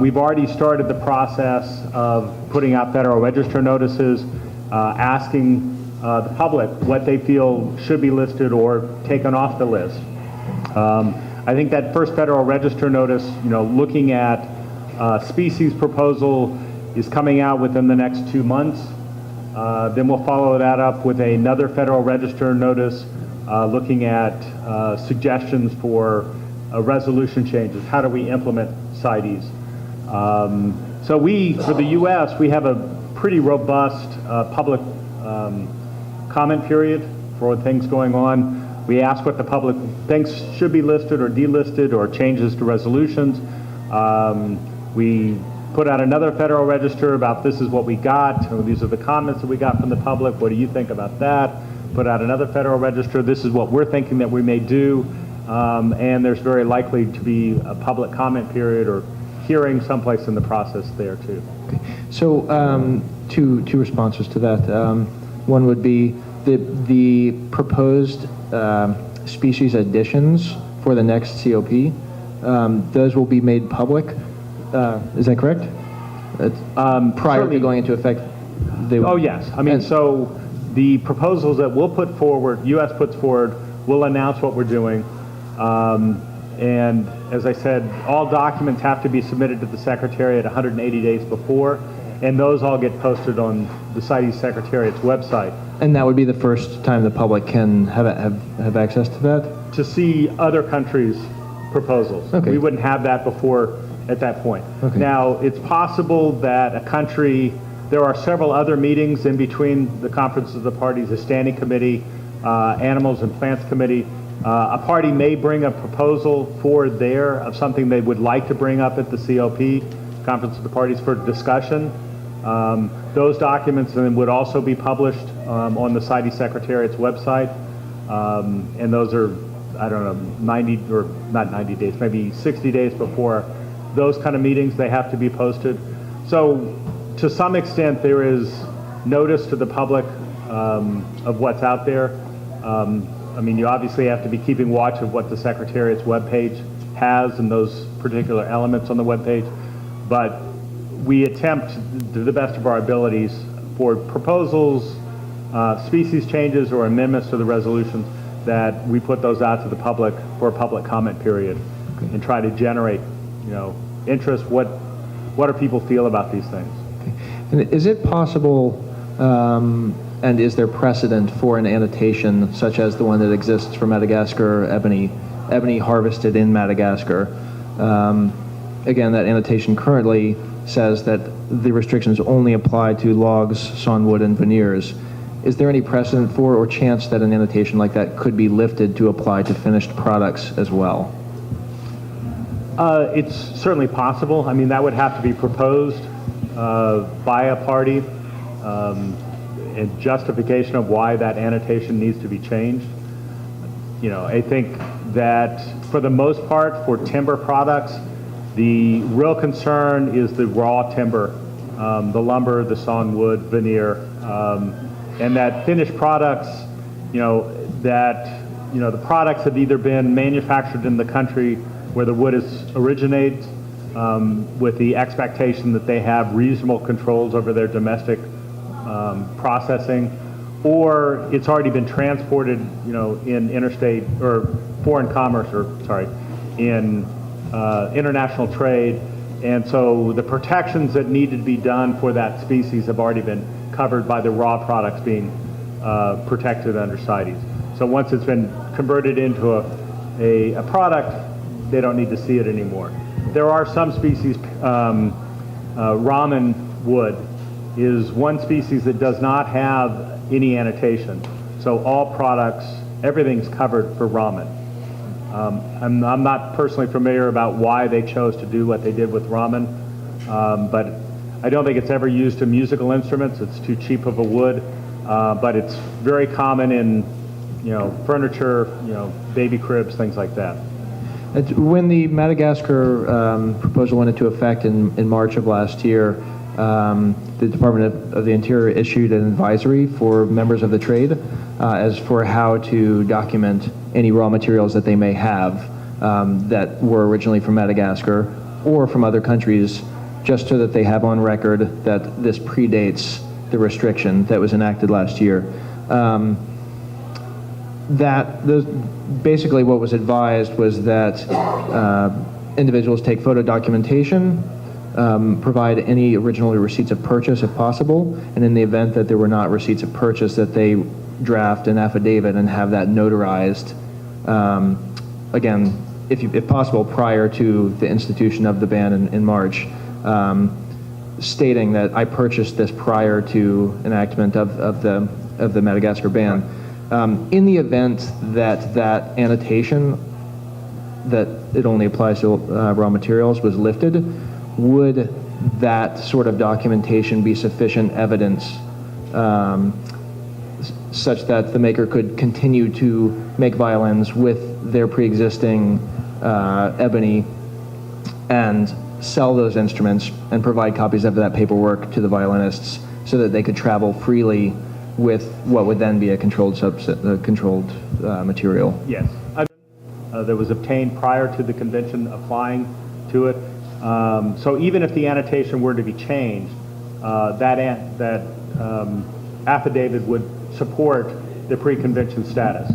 we've already started the process of putting out Federal Register notices, asking the public what they feel should be listed or taken off the list. I think that first Federal Register notice, looking at species proposal is coming out within the next 2 months. Then we'll follow that up with another Federal Register notice looking at suggestions for resolution changes. How do we implement CITES? So for the U.S., we have a pretty robust public comment period for things going on. We ask what the public thinks should be listed or delisted or changes to resolutions. We put out another Federal Register about this is what we got, or these are the comments that we got from the public, what do you think about that? Put out another Federal Register, this is what we're thinking that we may do, and there's very likely to be a public comment period or hearing someplace in the process there too. Okay. So two responses to that. One would be the proposed species additions for the next COP. Those will be made public. Is that correct? Prior to going into effect? Oh, yes. I mean, so the proposals that we'll put forward, U.S. puts forward, we'll announce what we're doing. And as I said, all documents have to be submitted to the Secretariat 180 days before. and those all get posted on the CITES Secretariat's website. And that would be the first time the public can have access to that? To see other countries' proposals. Okay. We wouldn't have that before at that point. Okay. Now, it's possible that a country, there are several other meetings in between the conferences of the parties, a standing committee, animals and plants committee. A party may bring a proposal of something they would like to bring up at the COP, Conference of the Parties, for discussion. Those documents then would also be published on the CITES Secretariat's website. And those are, I don't know, 90, or not 90 days, maybe 60 days before those kind of meetings, they have to be posted. So to some extent, there is notice to the public of what's out there. I mean, you obviously have to be keeping watch of what the Secretariat's webpage has and those particular elements on the webpage. But we attempt, to the best of our abilities, for proposals, species changes, or amendments to the resolutions, that we put those out to the public for a public comment period and try to generate, interest. What do people feel about these things? Okay. And is it possible, and is there precedent for an annotation such as the one that exists for Madagascar ebony harvested in Madagascar? Again, that annotation currently says that the restrictions only apply to logs, sawnwood, and veneers. Is there any precedent for or chance that an annotation like that could be lifted to apply to finished products as well? It's certainly possible. I mean, that would have to be proposed by a party, and justification of why that annotation needs to be changed. I think that for the most part, for timber products, the real concern is the raw timber, the lumber, the sawnwood, veneer, and that finished products, the products have either been manufactured in the country where the wood originates, with the expectation that they have reasonable controls over their domestic processing, or it's already been transported, in interstate or foreign commerce, in international trade, and so the protections that needed to be done for that species have already been covered by the raw products being protected under CITES. So once it's been converted into a product, they don't need to see it anymore. There are some species, ramen wood is one species that does not have any annotation. So all products, everything's covered for ramen. I'm not personally familiar about why they chose to do what they did with ramen, but I don't think it's ever used in musical instruments. It's too cheap of a wood, but it's very common in, furniture, baby cribs, things like that. When the Madagascar proposal went into effect in March of last year, the Department of the Interior issued an advisory for members of the trade as for how to document any raw materials that they may have that were originally from Madagascar or from other countries, just so that they have on record that this predates the restriction that was enacted last year. Basically what was advised was that individuals take photo documentation, provide any original receipts of purchase if possible, and in the event that there were not receipts of purchase, that they draft an affidavit and have that notarized, again, if possible, prior to the institution of the ban in March, stating that I purchased this prior to enactment of the Madagascar ban. In the event that that annotation, that it only applies to raw materials, was lifted, would that sort of documentation be sufficient evidence such that the maker could continue to make violins with their pre-existing ebony and sell those instruments and provide copies of that paperwork to the violinists so that they could travel freely with what would then be a controlled material? Yes. That was obtained prior to the convention applying to it. So even if the annotation were to be changed, that affidavit would support the pre-convention status.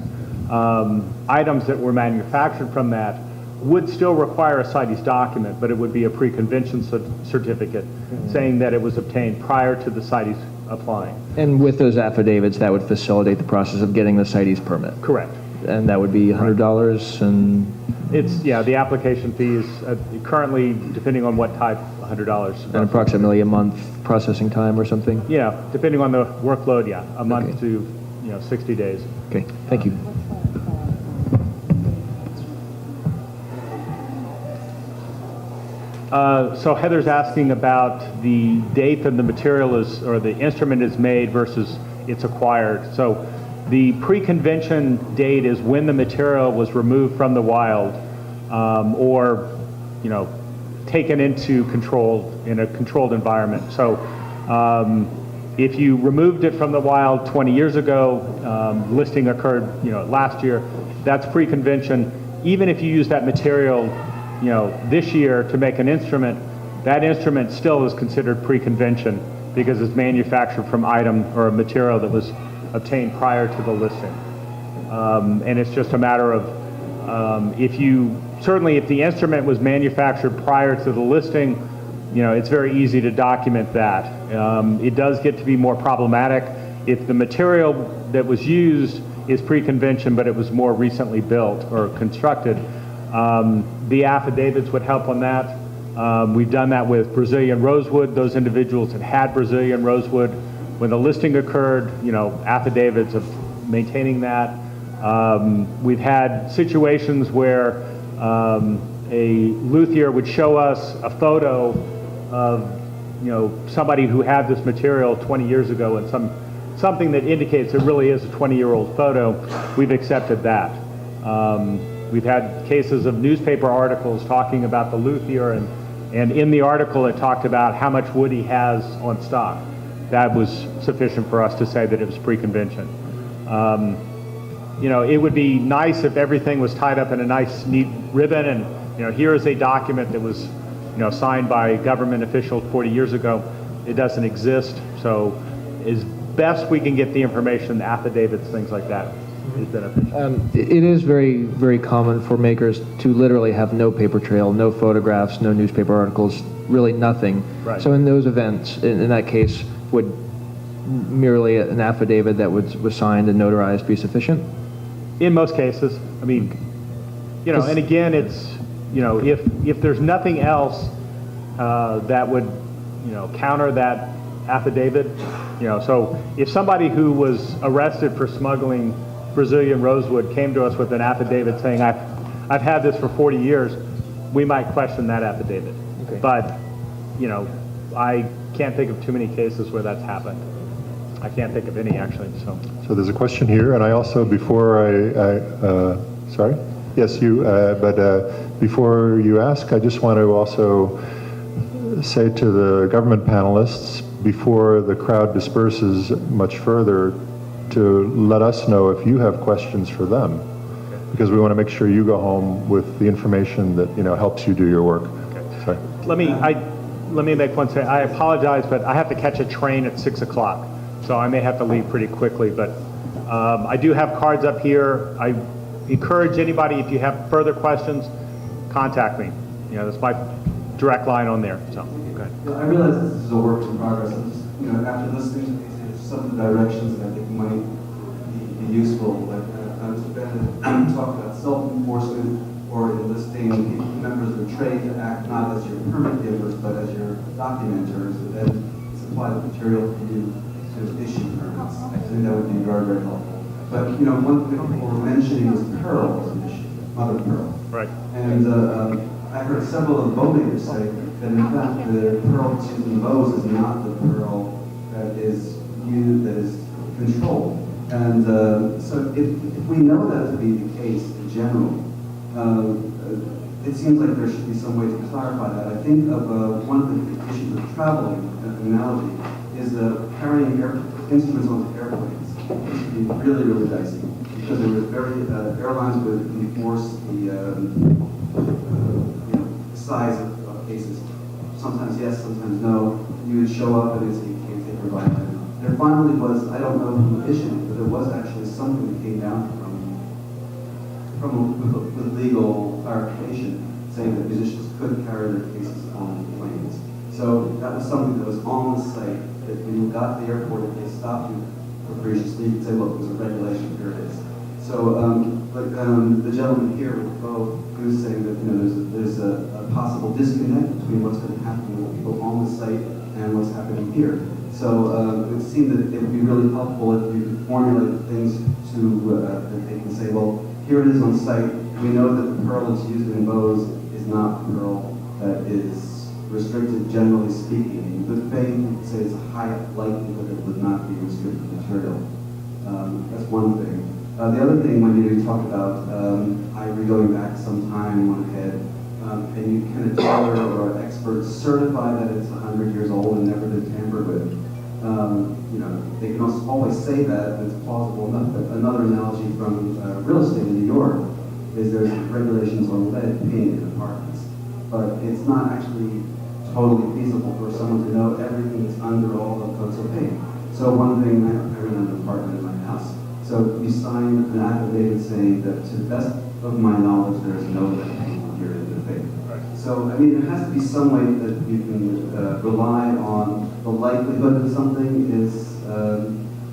Items that were manufactured from that would still require a CITES document, but it would be a pre-convention certificate saying that it was obtained prior to the CITES applying. And with those affidavits, that would facilitate the process of getting the CITES permit? Correct. And that would be $100 and... It's, yeah, the application fee is currently, depending on what type, $100. And approximately a month processing time or something? Yeah, depending on the workload, yeah, a month Okay. to 60 days. Okay, thank you. So Heather's asking about the date that the material is, or the instrument is made versus it's acquired. So the pre-convention date is when the material was removed from the wild, or, taken into control in a controlled environment. So if you removed it from the wild 20 years ago, listing occurred, last year, that's pre-convention. Even if you use that material, this year to make an instrument, that instrument still is considered pre-convention because it's manufactured from item or a material that was obtained prior to the listing. And it's just a matter of if the instrument was manufactured prior to the listing, it's very easy to document that. It does get to be more problematic if the material that was used is pre-convention, but it was more recently built or constructed. The affidavits would help on that. We've done that with Brazilian rosewood. Those individuals had Brazilian rosewood. When the listing occurred, affidavits of maintaining that. We've had situations where a luthier would show us a photo of somebody who had this material 20 years ago and something that indicates it really is a 20-year-old photo. We've accepted that. We've had cases of newspaper articles talking about the luthier, and in the article it talked about how much wood he has on stock. That was sufficient for us to say that it was pre-convention. It would be nice if everything was tied up in a nice, neat ribbon, and here is a document that was signed by government officials 40 years ago. It doesn't exist, so as best we can get the information, affidavits, things like that, is beneficial. It is very, very common for makers to literally have no paper trail, no photographs, no newspaper articles, really nothing. Right. So in those events, in that case, would merely an affidavit that was signed and notarized be sufficient? In most cases, I mean, and again, it's, if there's nothing else that would, counter that affidavit, so if somebody who was arrested for smuggling Brazilian rosewood came to us with an affidavit saying, I've had this for 40 years, we might question that affidavit. Okay. But, I can't think of too many cases where that's happened. I can't think of any, actually, so. So there's a question here, and I also, before sorry? Yes, before you ask, I just want to also say to the government panelists, before the crowd disperses much further, to let us know if you have questions for them, because we want to make sure you go home with the information that helps you do your work. Okay. Sorry. Let me make one say, I apologize, but I have to catch a train at 6 o'clock, so I may have to leave pretty quickly, but I do have cards up here. I encourage anybody, if you have further questions, contact me. That's my direct line on there, so, okay. I realize this is a work in progress. I'm just, after listening to some of the directions that I think might be useful, like Mr. Bennett talked about self-enforcement or enlisting members of the trade to act not as your permit givers, but as your documenters, and then supply the material for you to issue permits. I think that would be very, very helpful. But, one thing people were mentioning was pearl as an issue, mother of pearl. Right. And I heard several of the bow makers say that in fact the pearl used in bows is not the pearl that is used, that is controlled. And so if we know that to be the case in general, it seems like there should be some way to clarify that. I think of one of the issues of traveling, analogy, is carrying instruments onto airplanes. It used to be really, really dicey because there was airlines would enforce the size of cases. Sometimes yes, sometimes no. You would show up and it's, you can't take your violin. There finally was, I don't know who issued it, but there was actually something that came down from with legal clarification, saying that musicians could carry their cases on planes. So that was something that was on the site, that when you got to the airport, if they stopped you capriciously, you could say, look, there's a regulation, here it is. So, the gentleman here with Bo, he was saying that, there's a possible disconnect between what's going to happen with people on the site and what's happening here. So, it would seem that it would be really helpful if you could formulate things to, that they can say, well, here it is on site. We know that the pearl that's used in bows is not pearl that is restricted, generally speaking. In good faith, you could say it's a high likelihood it would not be restricted material. That's one thing. The other thing, when you talk about ivory going back some time on ahead, and you can a jeweler or expert certify that it's 100 years old and never been tampered with. They can also always say that, and it's plausible enough. But another analogy from real estate in New York is there's regulations on lead paint in apartments, but it's not actually totally feasible for someone to know everything that's under all the coats of paint. So one thing, I rent an apartment in my house. So you sign an affidavit saying that to the best of my knowledge, there is no lead paint here in the thing. So, I mean, there has to be some way that you can rely on the likelihood that something is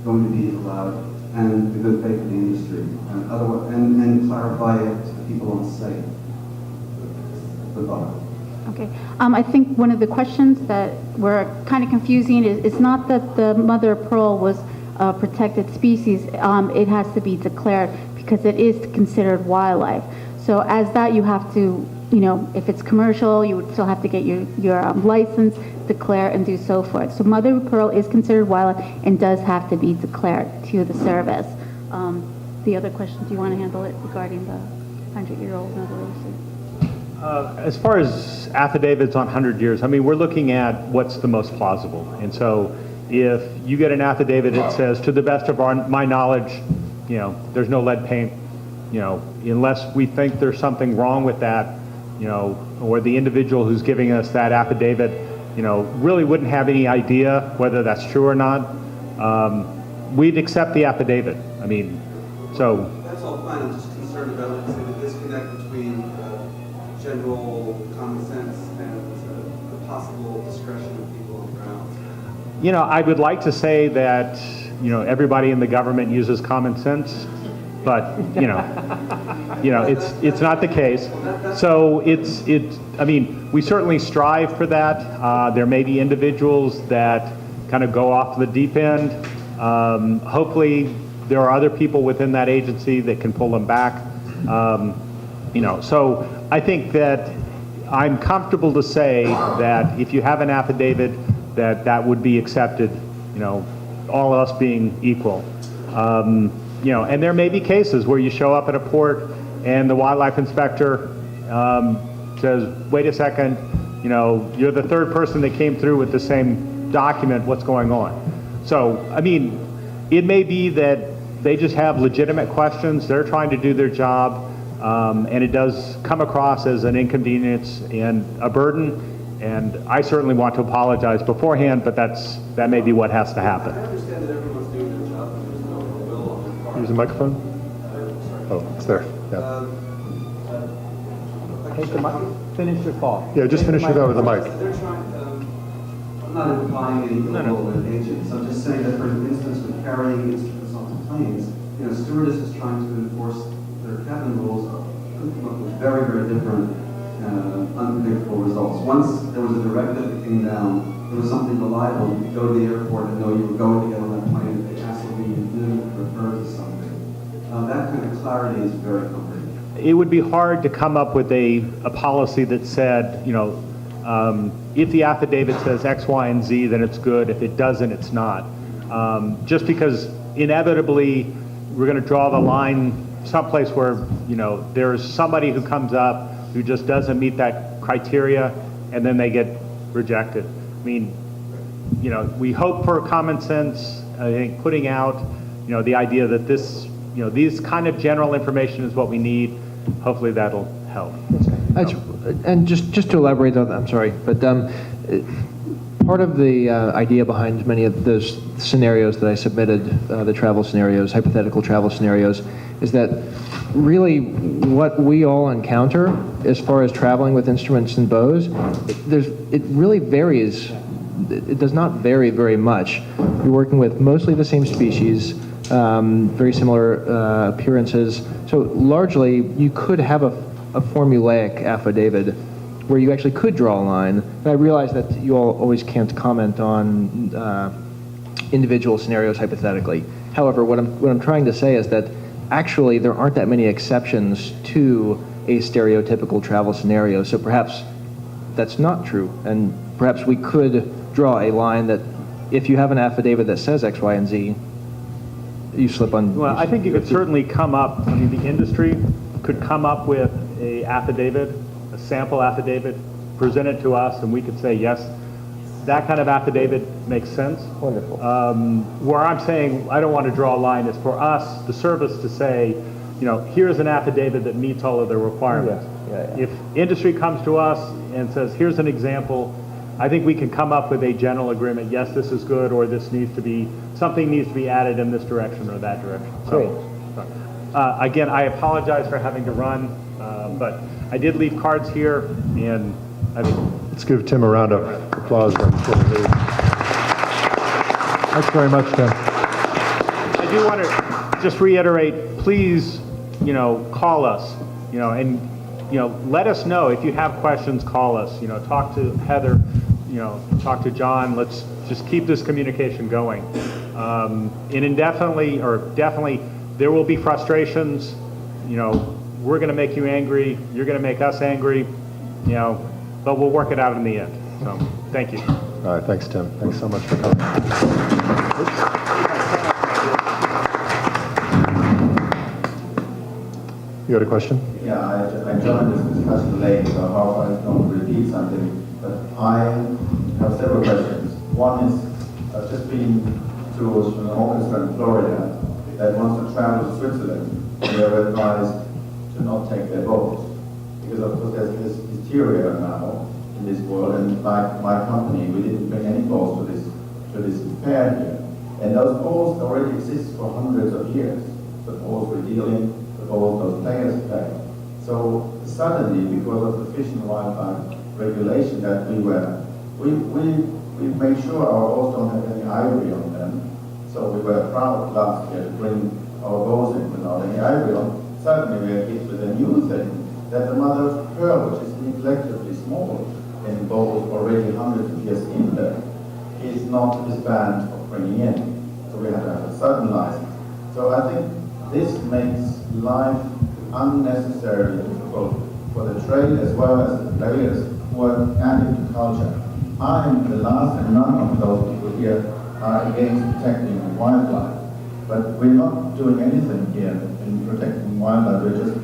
going to be allowed and the good faith of the industry, and clarify it to the people on site. The thought. Okay. I think one of the questions that were kind of confusing is not that the mother of pearl was a protected species. It has to be declared because it is considered wildlife. So as that, you have to, if it's commercial, you would still have to get your license, declare, and do so forth. So mother of pearl is considered wildlife and does have to be declared to the service. The other question, do you want to handle it regarding the 100-year-old novelation? As far as affidavits on 100 years, I mean, we're looking at what's the most plausible. And so if you get an affidavit that says, to the best of my knowledge, there's no lead paint, unless we think there's something wrong with that, or the individual who's giving us that affidavit, really wouldn't have any idea whether that's true or not, we'd accept the affidavit. I mean, so. That's all fine. I'm just concerned about the disconnect between general common sense and the possible discretion of people on the ground. I would like to say that, everybody in the government uses common sense, but, it's not the case. So I mean, we certainly strive for that. There may be individuals that kind of go off the deep end. Hopefully, there are other people within that agency that can pull them back. So I think that I'm comfortable to say that if you have an affidavit, that would be accepted, all else being equal. And there may be cases where you show up at a port and the wildlife inspector says, wait a second, you're the third person that came through with the same document, what's going on? So, I mean, it may be that they just have legitimate questions, they're trying to do their job, and it does come across as an inconvenience and a burden, and I certainly want to apologize beforehand, but that may be what has to happen. I understand that everyone's doing their job, and there's no will on their part. Use a microphone? Oh, it's there. Yeah. Finish your thought. Yeah, just finish it out with the mic. They're trying, I'm not implying any illegal agents. I'm just saying that, for instance, with carrying instruments onto planes, stewardess is trying to enforce their cabin rules, could come up with very, very different, unpredictable results. Once there was a directive that came down, there was something reliable. You could go to the airport and know you were going to get on that plane. If they asked something you knew, refer to something. That kind of clarity is very comforting. It would be hard to come up with a policy that said, if the affidavit says X, Y, and Z, then it's good. If it doesn't, it's not. Just because inevitably we're going to draw the line someplace where, there's somebody who comes up who just doesn't meet that criteria, and then they get rejected. I mean, we hope for common sense. I think putting out, the idea that this, these kind of general information is what we need. Hopefully that'll help. And just to elaborate on that, I'm sorry, but part of the idea behind many of those scenarios that I submitted, the travel scenarios, hypothetical travel scenarios, is that really what we all encounter as far as traveling with instruments and bows, it really varies. It does not vary very much. You're working with mostly the same species, very similar appearances. So largely, you could have a formulaic affidavit where you actually could draw a line. And I realize that you all always can't comment on individual scenarios hypothetically. However, what I'm trying to say is that actually there aren't that many exceptions to a stereotypical travel scenario. So perhaps that's not true, and perhaps we could draw a line that if you have an affidavit that says X, Y, and Z, you slip on. Well, I think you could certainly come up, I mean, the industry could come up with a affidavit, a sample affidavit, present it to us, and we could say, yes, that kind of affidavit makes sense. Wonderful. Where I'm saying I don't want to draw a line is for us, the service, to say, you know, here's an affidavit that meets all of the requirements. Yeah. If industry comes to us and says, here's an example, I think we can come up with a general agreement, yes, this is good, or this needs to be, something needs to be added in this direction or that direction. Great. Again, I apologize for having to run, but I did leave cards here, and I think. Let's give Tim a round of applause. Thanks very much, Tim. I do want to just reiterate, please, you know, call us, you know, and, you know, let us know if you have questions, call us, you know, talk to Heather, you know, talk to John. Let's just keep this communication going. And indefinitely, or definitely, there will be frustrations, you know, we're going to make you angry, you're going to make us angry, you know, but we'll work it out in the end. So, thank you. All right, thanks, Tim. Thanks so much for coming. You had a question? Yeah, I joined this discussion late, so how I don't repeat something. But I have several questions. One is, I've just been to an orchestra in Florida that wants to travel to Switzerland, and they were advised to not take their boats. Because of course there's this hysteria now in this world, and like my company, we didn't bring any boats to this fair here. And those boats already exist for hundreds of years. The boats we're dealing, the boats those players play. So suddenly, because of the Fish and Wildlife regulation that we made sure our boats don't have any ivory on them. So we were proud last year to bring our boats in without any ivory on. Suddenly we are hit with a new thing, that the mother of pearl, which is neglectably small in boats already hundreds of years in there, is banned for bringing in. So we have to have a sudden license. So I think this makes life unnecessarily difficult for the trade as well as the players who are adding to culture. I am the last, and none of those people here are against protecting wildlife. But we're not doing anything here in protecting wildlife. We're just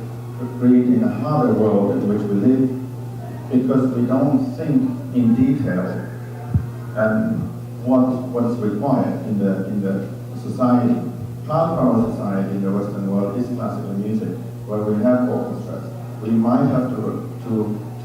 creating a harder world in which we live because we don't think in detail what is required in the society. Part of our society in the Western world is classical music, where we have orchestras. We might have to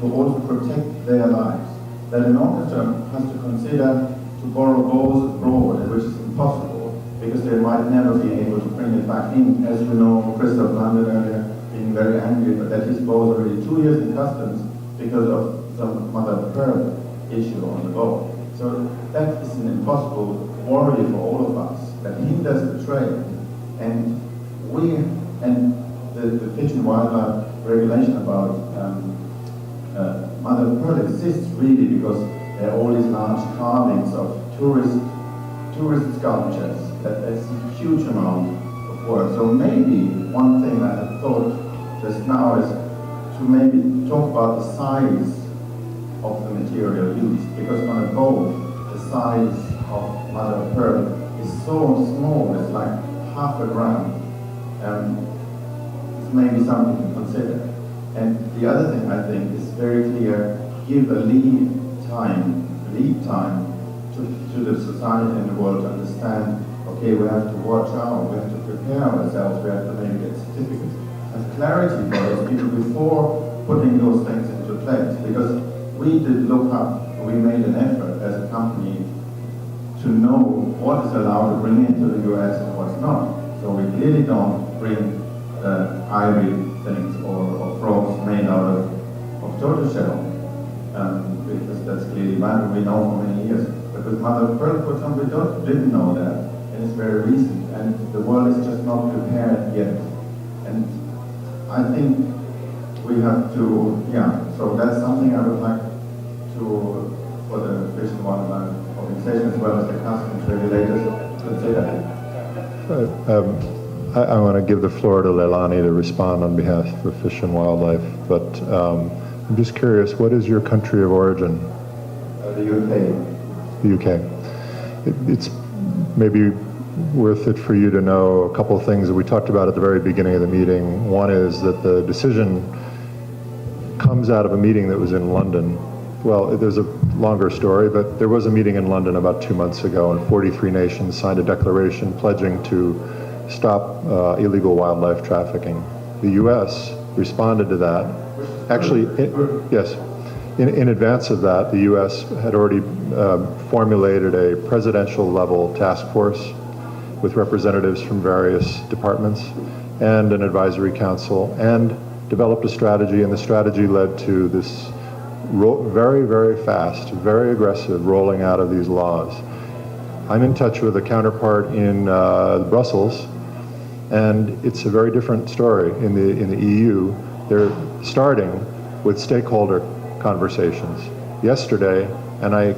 also protect their lives. That an orchestra has to consider to borrow bows abroad, which is impossible, because they might never be able to bring it back in. As you know, Christoph London earlier being very angry, but that his bow is already 2 years in customs because of some mother of pearl issue on the bow. So that is an impossible worry for all of us that hinders the trade. And the Fish and Wildlife regulation about mother of pearl exists really because there are all these large carvings of tourist sculptures. That's a huge amount of work. So maybe one thing I have thought just now is to maybe talk about the size of the material used, because on a bow, the size of mother of pearl is so small, it's like half a gram. It's maybe something to consider. And the other thing I think is very clear, give a lead time to the society and the world to understand, okay, we have to watch out, we have to prepare ourselves, we have to maybe get certificates. Have clarity for those people before putting those things into place. Because we did look up, we made an effort as a company to know what is allowed to bring into the US and what's not. So we clearly don't bring ivory things or frogs made out of tortoiseshell. Because that's clearly one we know for many years. But with mother of pearl, for example, we didn't know that, and it's very recent, and the world is just not prepared yet. And I think we have to, so that's something I would like to, for the Fish and Wildlife Organization as well as the customs regulators, consider. I want to give the floor to Leilani to respond on behalf of Fish and Wildlife, but I'm just curious, what is your country of origin? The UK. The UK. It's maybe worth it for you to know a couple of things that we talked about at the very beginning of the meeting. One is that the decision comes out of a meeting that was in London. Well, there's a longer story, but there was a meeting in London about 2 months ago, and 43 nations signed a declaration pledging to stop illegal wildlife trafficking. The U.S. responded to that. Actually, yes. In advance of that, the U.S. had already formulated a presidential-level task force with representatives from various departments and an advisory council, and developed a strategy, and the strategy led to this very, very fast, very aggressive rolling out of these laws. I'm in touch with a counterpart in Brussels, and it's a very different story. In the EU, they're starting with stakeholder conversations. Yesterday, and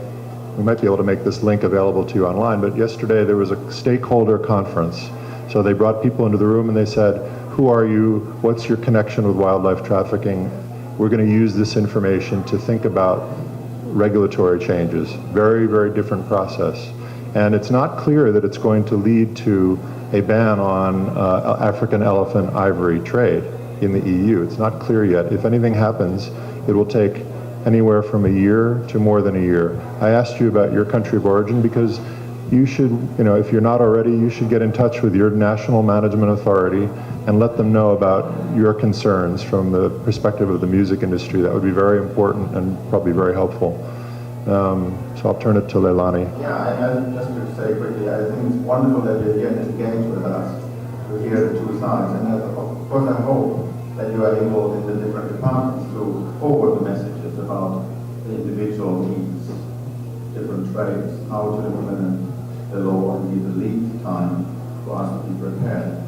we might be able to make this link available to you online, but yesterday there was a stakeholder conference. So they brought people into the room and they said, who are you? What's your connection with wildlife trafficking? We're going to use this information to think about regulatory changes. Very, very different process. And it's not clear that it's going to lead to a ban on African elephant ivory trade in the EU. It's not clear yet. If anything happens, it will take anywhere from a year to more than a year. I asked you about your country of origin because you should, if you're not already, you should get in touch with your national management authority and let them know about your concerns from the perspective of the music industry. That would be very important and probably very helpful. So I'll turn it to Leilani. Yeah, and just to say quickly, I think it's wonderful that you're here engaged with us to hear the two sides. And of course, I hope that you are involved in the different departments to forward the messages about the individual needs, different trades, how to implement the law and give the lead time for us to be prepared.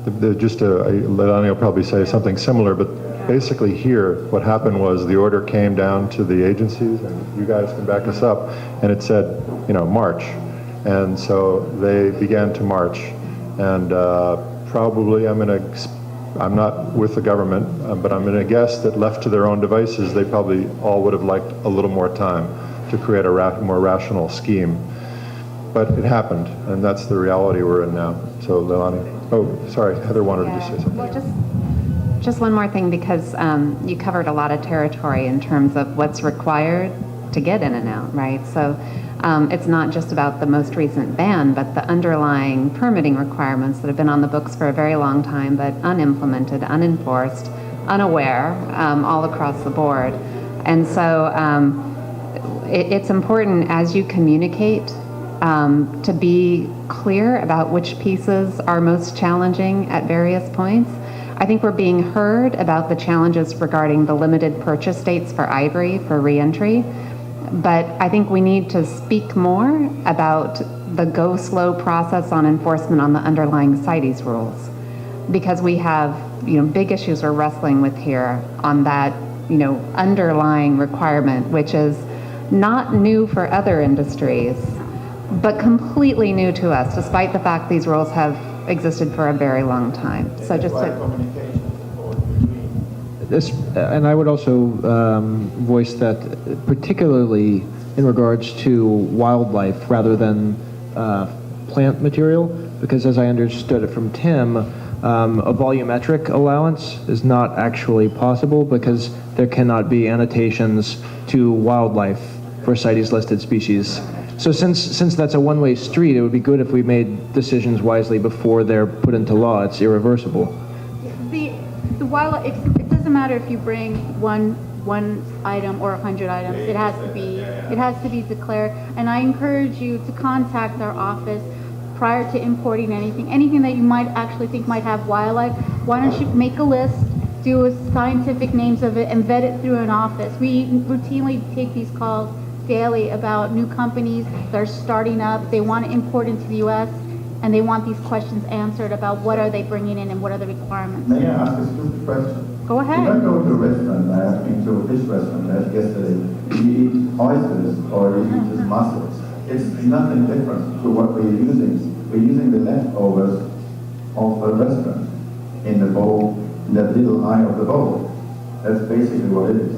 Leilani will probably say something similar, but basically here, what happened was the order came down to the agencies, and you guys can back us up, and it said, march. And so they began to march. And probably, I'm not with the government, but I'm going to guess that left to their own devices, they probably all would have liked a little more time to create a more rational scheme. But it happened, and that's the reality we're in now. So, Leilani. Oh, sorry, Heather wanted to say something. Well, just one more thing, because you covered a lot of territory in terms of what's required to get in and out, right? So it's not just about the most recent ban, but the underlying permitting requirements that have been on the books for a very long time, but unimplemented, unenforced, unaware, all across the board. And so it's important as you communicate to be clear about which pieces are most challenging at various points. I think we're being heard about the challenges regarding the limited purchase dates for ivory for reentry, but I think we need to speak more about the go slow process on enforcement on the underlying CITES rules, because we have big issues we're wrestling with here on that underlying requirement, which is not new for other industries, but completely new to us, despite the fact these rules have existed for a very long time. So just and I would also voice that particularly in regards to wildlife rather than plant material, because as I understood it from Tim, a volumetric allowance is not actually possible because there cannot be annotations to wildlife for CITES listed species. So since that's a one-way street, it would be good if we made decisions wisely before they're put into law. It's irreversible. The wildlife, it doesn't matter if you bring one item or 100 items. It has to be declared. And I encourage you to contact our office prior to importing anything that you might actually think might have wildlife, why don't you make a list, do a scientific names of it, and vet it through an office. We routinely take these calls daily about new companies that are starting up, they want to import into the U.S., and they want these questions answered about what are they bringing in and what are the requirements. May I ask a stupid question? Go ahead. If I go to a restaurant, I have been to a fish restaurant yesterday, you eat oysters or you eat just mussels. It's nothing different to what we're using. We're using the leftovers of a restaurant in the bowl, in that little eye of the bowl. That's basically what it is.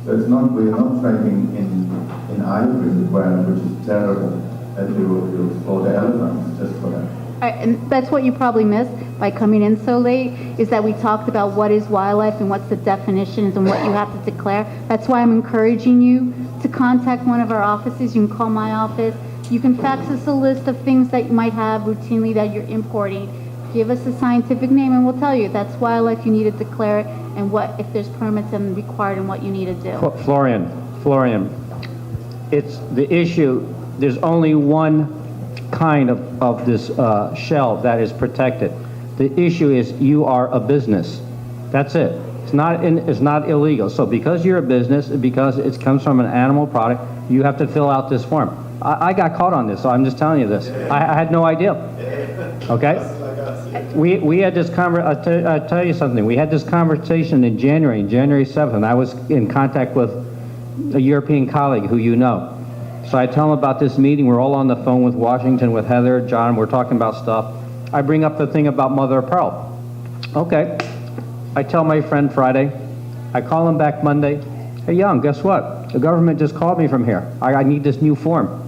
So it's not, we're not trading in ivory, which is terrible, that you explode the elephants just for that. And that's what you probably missed by coming in so late, is that we talked about what is wildlife and what's the definitions and what you have to declare. That's why I'm encouraging you to contact one of our offices. You can call my office. You can fax us a list of things that you might have routinely that you're importing. Give us a scientific name and we'll tell you that's wildlife, you need to declare it, and what, if there's permits and required, and what you need to do. Florian, it's the issue, there's only one kind of this shell that is protected. The issue is you are a business. That's it. It's not illegal. So because you're a business, because it comes from an animal product, you have to fill out this form. I got caught on this, so I'm just telling you this. I had no idea. Okay? We had this I'll tell you something. We had this conversation in January 7th, and I was in contact with a European colleague who you know. So I tell him about this meeting. We're all on the phone with Washington, with Heather, John. We're talking about stuff. I bring up the thing about mother of pearl. Okay. I tell my friend Friday. I call him back Monday. Hey, Young, guess what? The government just called me from here. I need this new form.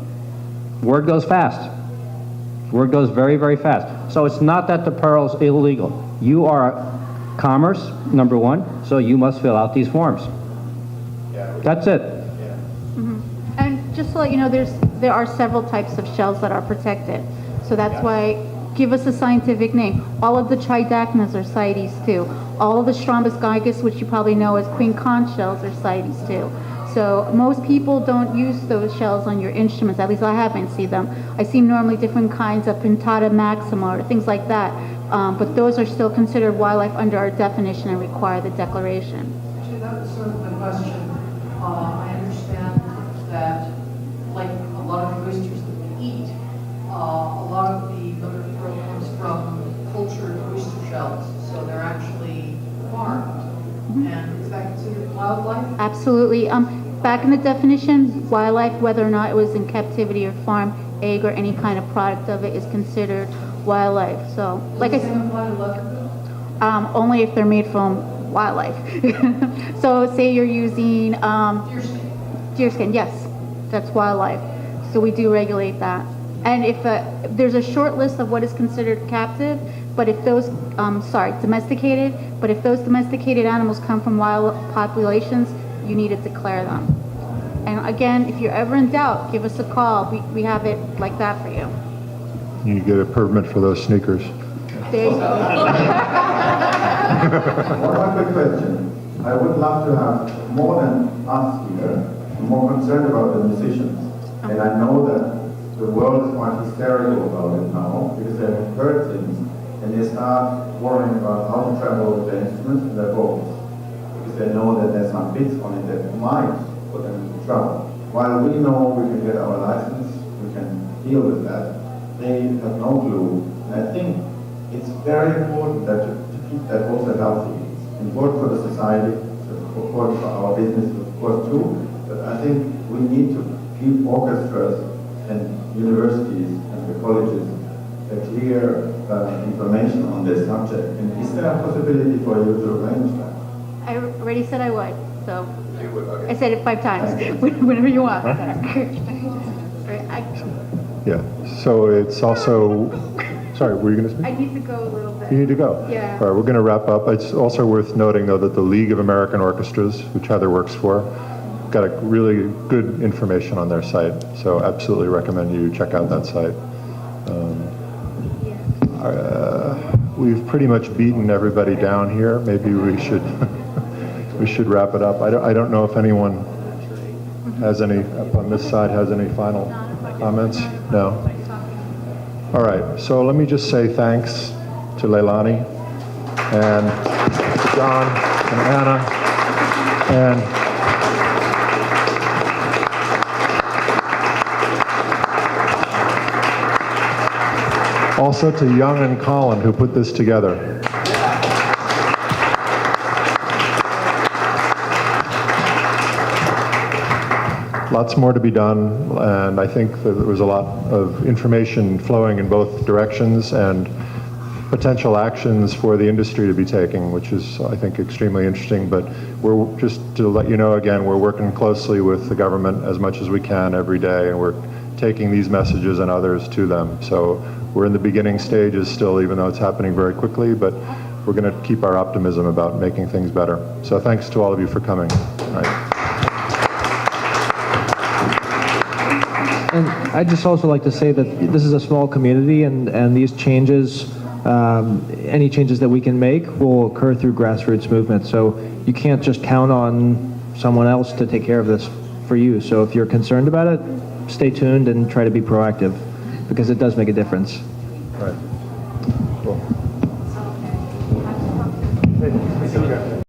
Word goes fast. Word goes very, very fast. So it's not that the pearl's illegal. You are commerce, number one, so you must fill out these forms. That's it. And just to let you know, there are several types of shells that are protected. So that's why, give us a scientific name. All of the tridacnas are CITES too. All of the Strombus gigas, which you probably know as queen conch shells, are CITES too. So most people don't use those shells on your instruments. At least I haven't seen them. I see normally different kinds of Pintata maxima or things like that. But those are still considered wildlife under our definition and require the declaration. Actually, that was sort of my question. I understand that, like a lot of the oysters that we eat, a lot of the mother of pearl comes from cultured oyster shells, so they're actually farmed. And is that considered wildlife? Absolutely. Back in the definition, wildlife, whether or not it was in captivity or farm, egg, or any kind of product of it, is considered wildlife. So, like I said, only if they're made from wildlife. So, say you're using deer skin, yes, that's wildlife. So we do regulate that. And if there's a short list of what is considered captive, but if those, domesticated, but if those domesticated animals come from wild populations, you need to declare them. And again, if you're ever in doubt, give us a call. We have it like that for you. You get a permit for those sneakers. There you go. One quick question. I would love to have more than us here, more concerned about the musicians. And I know that the world is quite hysterical about it now, because they have heard things, and they start worrying about how to travel with their instruments and their vocals, because they know that there's some bits on it that might put them into trouble. While we know we can get our license, we can deal with that, they have no clue. And I think it's very important that to keep that also healthy. It's important for the society, it's important for our business, of course, too. But I think we need to give orchestras and universities and the colleges a clear information on this subject. And is there a possibility for you to arrange that? I already said I would, so I said it 5 times. Whenever you want. Yeah, so it's also, sorry, were you going to speak? I need to go a little bit. You need to go? Yeah. All right, we're going to wrap up. It's also worth noting, though, that the League of American Orchestras, which Heather works for, got a really good information on their site. So absolutely recommend you check out that site. We've pretty much beaten everybody down here. Maybe we should we should wrap it up. I don't know if anyone has any, up on this side, has any final comments? No? All right, so let me just say thanks to Leilani and to John and Anna and also to Young and Colin who put this together. Lots more to be done, and I think that there was a lot of information flowing in both directions and potential actions for the industry to be taking, which is, I think, extremely interesting. But we're just to let you know again, we're working closely with the government as much as we can every day, and we're taking these messages and others to them. So we're in the beginning stages still, even though it's happening very quickly, but we're going to keep our optimism about making things better. So thanks to all of you for coming. All right. And I'd just also like to say that this is a small community, and these changes, any changes that we can make will occur through grassroots movement. So you can't just count on someone else to take care of this for you. So if you're concerned about it, stay tuned and try to be proactive, because it does make a difference. Right. Cool.